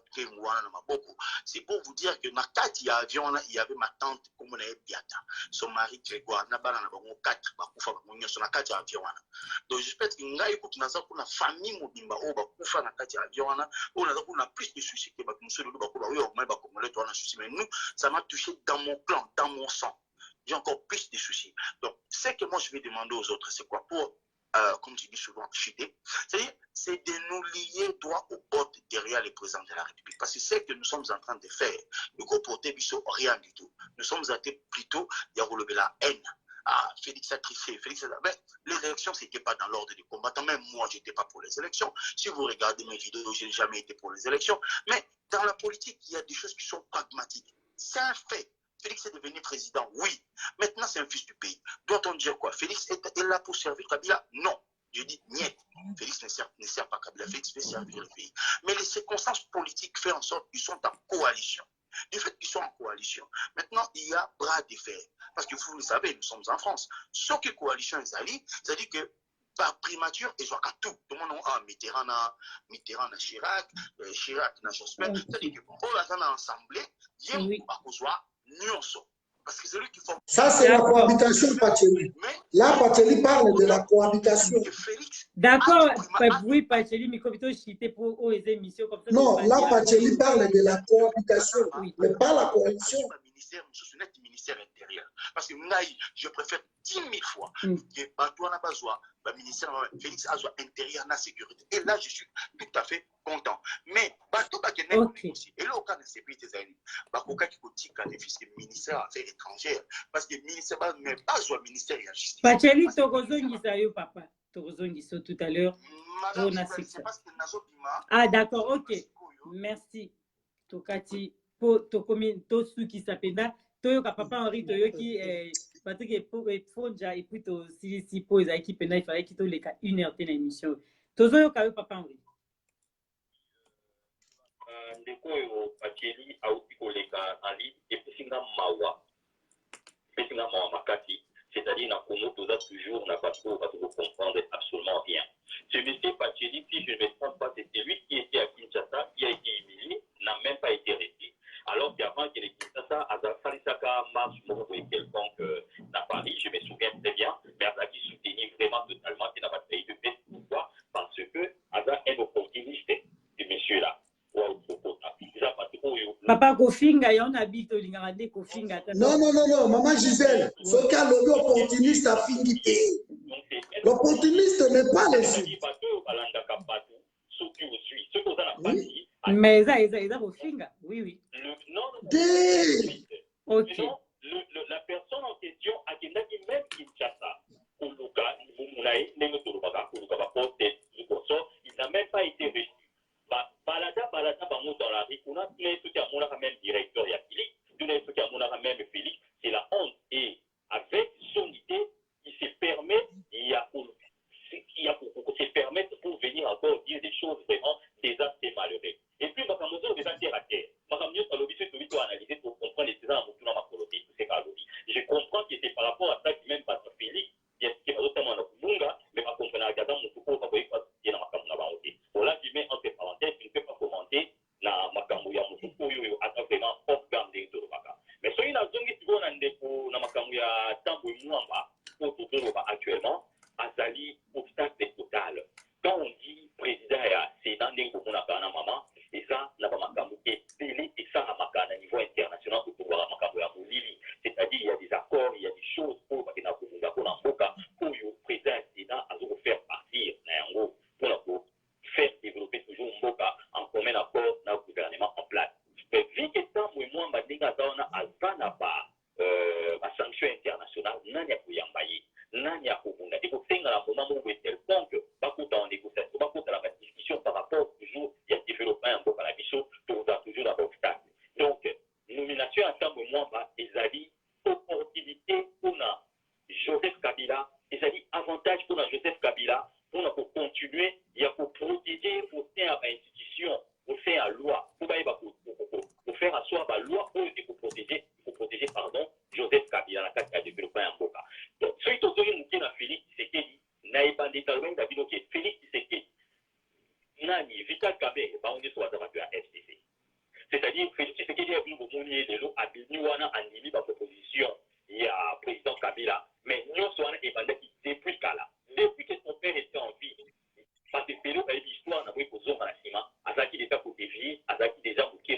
c'est pour vous dire que na kati ya avion il y avait ma tante comme on avait biata son mari Grégoire na bana na bango 4 bakufa bango sur na kati ya avion wana. Donc j'espère que ngai ko tunaza kuna famille mobimba o bakufa na kati ya avion wana on a kuna plus de soucis que ba musolo ba ko ba yo ba ba congolais to na soucis mais nous ça m'a touché dans mon clan, dans mon sang. J'ai encore plus de soucis. Donc ce que moi je vais demander aux autres c'est quoi pour comme tu dis souvent, chuter, c'est-à-dire c'est de nous lier droit aux bottes derrière les présidents de la République. Parce que c'est ce que nous sommes en train de faire. Nous comporter rien du tout. Nous sommes plutôt à relever la haine. Ah, Félix a triché, Félix a... Mais les élections, ce n'était pas dans l'ordre des combattants. Même moi, je n'étais pas pour les élections. Si vous regardez mes vidéos, je n'ai jamais été pour les élections. Mais dans la politique, il y a des choses qui sont pragmatiques. C'est un fait. Félix est devenu président, oui. Maintenant, c'est un fils du pays. Doit-on dire quoi? Félix est là pour servir Kabila? Non. Je dis, niet. Félix ne sert pas Kabila. Félix fait servir le pays. Mais les circonstances politiques font en sorte qu'ils sont en coalition. Du fait qu'ils sont en coalition, maintenant, il y a bras de fer. Parce que vous le savez, nous sommes en France. Ce que coalition est allée, c'est-à-dire que par primature, ils ont à tout. Tout le monde a Mitterrand na Chirac, Chirac na Jospin. C'est-à-dire que pour la assemblée, il y a un nyonso. Parce que c'est lui qui forme. Ça, c'est la cohabitation, Pacheli. Là, Pacheli parle de la cohabitation. D'accord, oui, Pacheli, mais comme tu chité pour aux émissions comme ça. Non, là, Pacheli parle de la cohabitation, mais pas la coalition. Ministère intérieur. Parce que je préfère 10 000 fois que le ministère Félix Azwa intérieur la sécurité. Et là, je suis tout à fait content. Mais, aussi. Et là, au cas de sécurité, le ministère des Affaires étrangères. Parce que le ministère n'est pas le ministère de la justice. Pacheli, papa. Torozongiso tout à l'heure. Ah, d'accord, ok. Merci. Tokati, to suki sapenda. Toyoka papa Henri Toyoki Patrick Fonja et puis to si pose à qui pena il fallait qu'il te les 1h de l'émission. Tozoyoka papa Henri. Ndeko yo Pacheli auti koleka en ligne et puis singa mawa. Singa mawa makati, c'est-à-dire na Congo toza toujours n'a pas trop parce que vous comprenez absolument rien. Ce monsieur Pacheli, si je ne me trompe pas, c'était lui qui était à Kinshasa, qui a été humilié, n'a même pas été resté. Alors qu'avant qu'il ait Kinshasa, Azafari Saka marche pour quelconque à Paris, je me souviens très bien, mais Azaki soutenait vraiment totalement qu'il n'a pas payé de paix. Pourquoi? Parce que Azak est opportuniste, ce monsieur-là. Papa Kofinga, il y en a habite au Lingarade Kofinga. Non, maman Gisèle, ce cas le opportuniste a fini. L'opportuniste n'est pas les filles. Mais ça, Kofinga, oui. Ok. La personne en question a dit même Kinshasa, il n'a même pas été reçu. Balada, dans la rue, on a tous les trucs à mon même directeur, il y a Philippe, tous les trucs à mon même Félix, c'est la honte. Et avec son idée, il se permet, se permettre pour venir encore dire des choses vraiment désastres et malheureux. Et puis, ma camouflage est à terre à terre. Ma camouflage, tu dois analyser pour comprendre les désastres dans ma colonie. Je comprends que c'est par rapport à ça que même pas Félix, qui est notamment dans Bunga, mais pas comprendre à Gadam, mon couple, pas voir pas qui est dans ma camouflage. Bon, là, je mets entre parenthèses, je ne peux pas commenter na makambo ya mutuku oyo ata vraiment off gamme de Torobaka. Mais soki na zongi tibona ndeko na makambo ya tambo mwamba au Totoroba actuellement, azali obstacle total. Quand on dit président ya Sénat ndeko mona kana mama, et ça na ba makambo télé et ça na makana niveau international pour pouvoir makambo ya molili. C'est-à-dire il y a des accords, il y a des choses pour bakena kumunga pour mboka oyo président Sénat azo faire partir na yango pour faire développer toujours Mboka en commun accord dans le gouvernement en place. Mais vu que tant moi madinga zaona azana ba sanction internationale nani akuyambaye nani akubunda et ko tenga la moment où tel point que bakuta en négociation bakuta la discussion par rapport toujours il y a développement Mboka la biso toujours la obstacle. Donc nomination ensemble moi ezali opportunité pour Joseph Kabila, ezali avantage pour Joseph Kabila pour continuer, il y a pour protéger, pour faire l'institution, pour faire la loi, pour faire asseoir la loi, il faut protéger, pardon, Joseph Kabila, la carte de développement en Boka. Donc, ce qui est dans Félix Tshisekedi, Naïba Ndetalouen, David Félix Tshisekedi, Nani, Vital Kabé, on est sur la FCC. C'est-à-dire, Félix Tshisekedi a vu au Mounier de l'eau, à Biniwana, en Nimi, par proposition, il y a président Kabila, mais nous sommes depuis Kala. Depuis que son père était en vie, parce que Pélo a eu l'histoire, on a vu qu'aux hommes à la ciment, Azaki déjà pour dévier, Azaki déjà bouquet,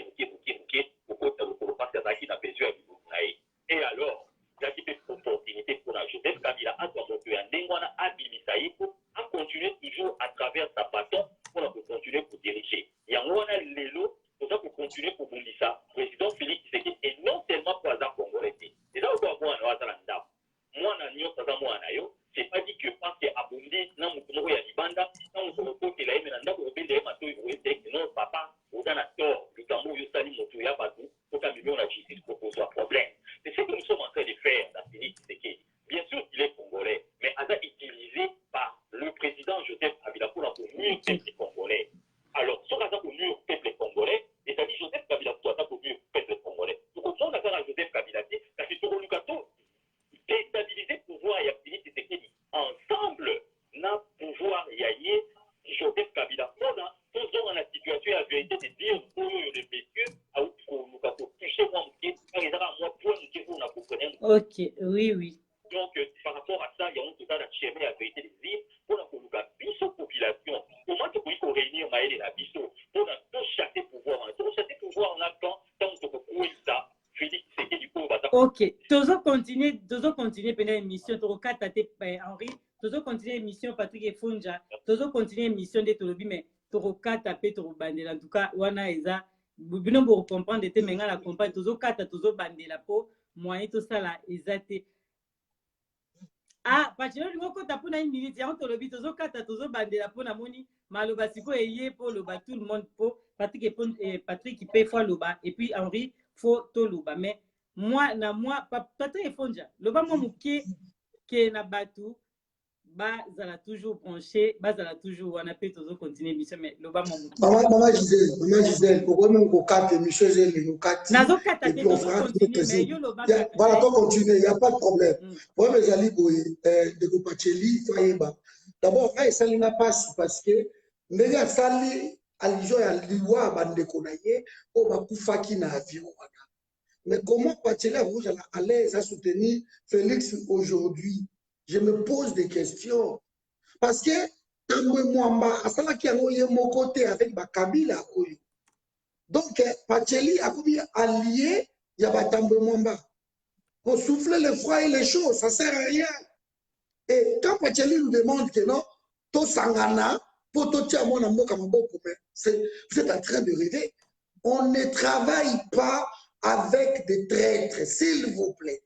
parce qu'Azaki n'a pas besoin de bouquet. Et alors, Azaki fait opportunité pour la Joseph Kabila, à toi, mon père, Ndengwana, à Bimisaï, à continuer toujours à travers sa bâton, pour continuer pour diriger. Il y a un Lélo, pour continuer pour Bundisa, président Félix Tshisekedi, et non seulement pour Azak Congolais. C'est là où on va voir moi, c'est pas dit que parce que Abundi, non, il y a Libanda, non, il y a non, papa, on a tort, le Gamou, il y a Motuya, Badou, pour qu'un million la justice propose un problème. C'est ce que nous sommes en train de faire dans Félix Tshisekedi. Bien sûr qu'il est congolais, mais Aza utilisé par le président Joseph Kabila pour mieux peuple congolais. Alors, sur Aza pour mieux peuple congolais, c'est-à-dire Joseph Kabila pour Aza pour mieux peuple congolais. Donc, on a affaire à Joseph Kabila, parce que tout le monde déstabiliser le pouvoir et Félix Tshisekedi. Ensemble, n'a pouvoir y aller Joseph Kabila. Faisons dans la situation la vérité de dire pour les messieurs, à où nous avons touché moi, quand ils ont moi, pour nous dire, on a compris, Ok, oui, oui. Donc, par rapport à ça, il y a un total de la vérité des livres pour la population. Comment tu peux réunir Maël et la biso pour chaque pouvoir? Chaque pouvoir en a quand on peut ça. Félix, c'était du coup, ok, toujours continuer pendant l'émission. Henri, toujours continuer l'émission. Patrick Efonja, toujours continuer l'émission de Tolobi, mais Toroka tapé Torobandela. En tout cas, Wana Eza, Bino pour comprendre, était maintenant la compagne, toujours Kata, toujours Bandela po, moyen tout ça là, Ezate. Ah, parce que nous avons pour une minute, on te le dit, toujours Kata, toujours Bandela po, Namoni, Maloba Siko et Yé pour le bas, tout le monde po, Patrick qui paye fois le bas, et puis Henri, faut tout le bas. Mais moi, Patrick Efonja, le bas, moi, mouké, qui na batu, zala toujours branché, zala toujours, on a pu toujours continuer l'émission, mais le bas, moi, mouké. Maman Gisèle, pourquoi même qu'on capte l'émission, nous capte, et puis on fera tout plaisir. Voilà, on continue, il n'y a pas de problème. Moi, mes amis, de Gopacheli, d'abord, ça n'a pas parce que, mais sali allijo ya liwa bandeko na ye o bakufaki na avion. Mais comment Pacheli Rouge à l'aise à soutenir Félix aujourd'hui? Je me pose des questions. Parce que Tambwe Mwamba asalaki yango ye moko te avec Bakabila oyo. Donc Pacheli a comme allié ya Tambwe Mwamba. Pour souffler le froid et les chaud, ça sert à rien. Et quand Pacheli nous demande que non, to sangana pour to tia mona mboka maboko, vous êtes en train de rêver. On ne travaille pas avec des traîtres, s'il vous plaît.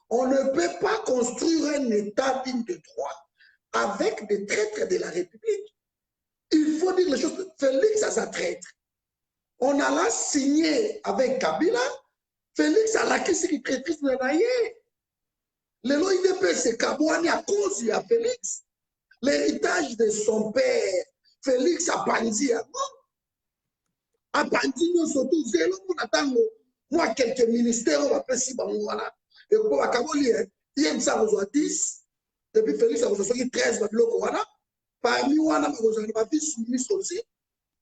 On ne peut pas construire un État digne de droit avec des traîtres de la République. Il faut dire les choses. Félix a sa traître. On a là signé avec Kabila. Félix a la question qui traîtrise de naïe. Le l'OIDP, c'est Kabouani à cause de Félix. L'héritage de son père, Félix a bandi à moi. A bandi, nous surtout, moi, quelques ministères, on va faire si bon, voilà. Et pour la Kaboli, il y a une salle aux 10. Depuis Félix a reçu 13 blocs. Parmi wana ma fille soumise aussi.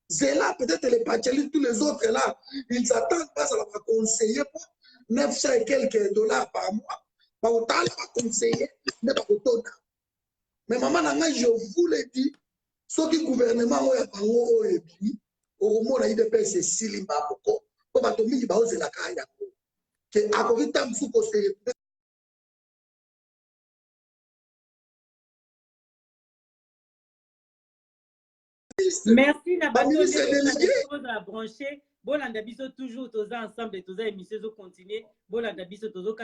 Zéla, peut-être les Pacheli, tous les autres là, ils attendent pas, ça va conseiller pour 900 et quelques dollars par mois. Pas autant, ça va conseiller, mais pas autant. Mais maman, je vous l'ai dit, ce qui gouvernement a pango et puis, au moment où il y c'est Silimba Boko, pour que tu m'y baoses la kaya. Que à côté de sous conseiller. Merci d'avoir la branché. Bon, on a toujours ensemble et tous les émissions continuer. Bon, on a toujours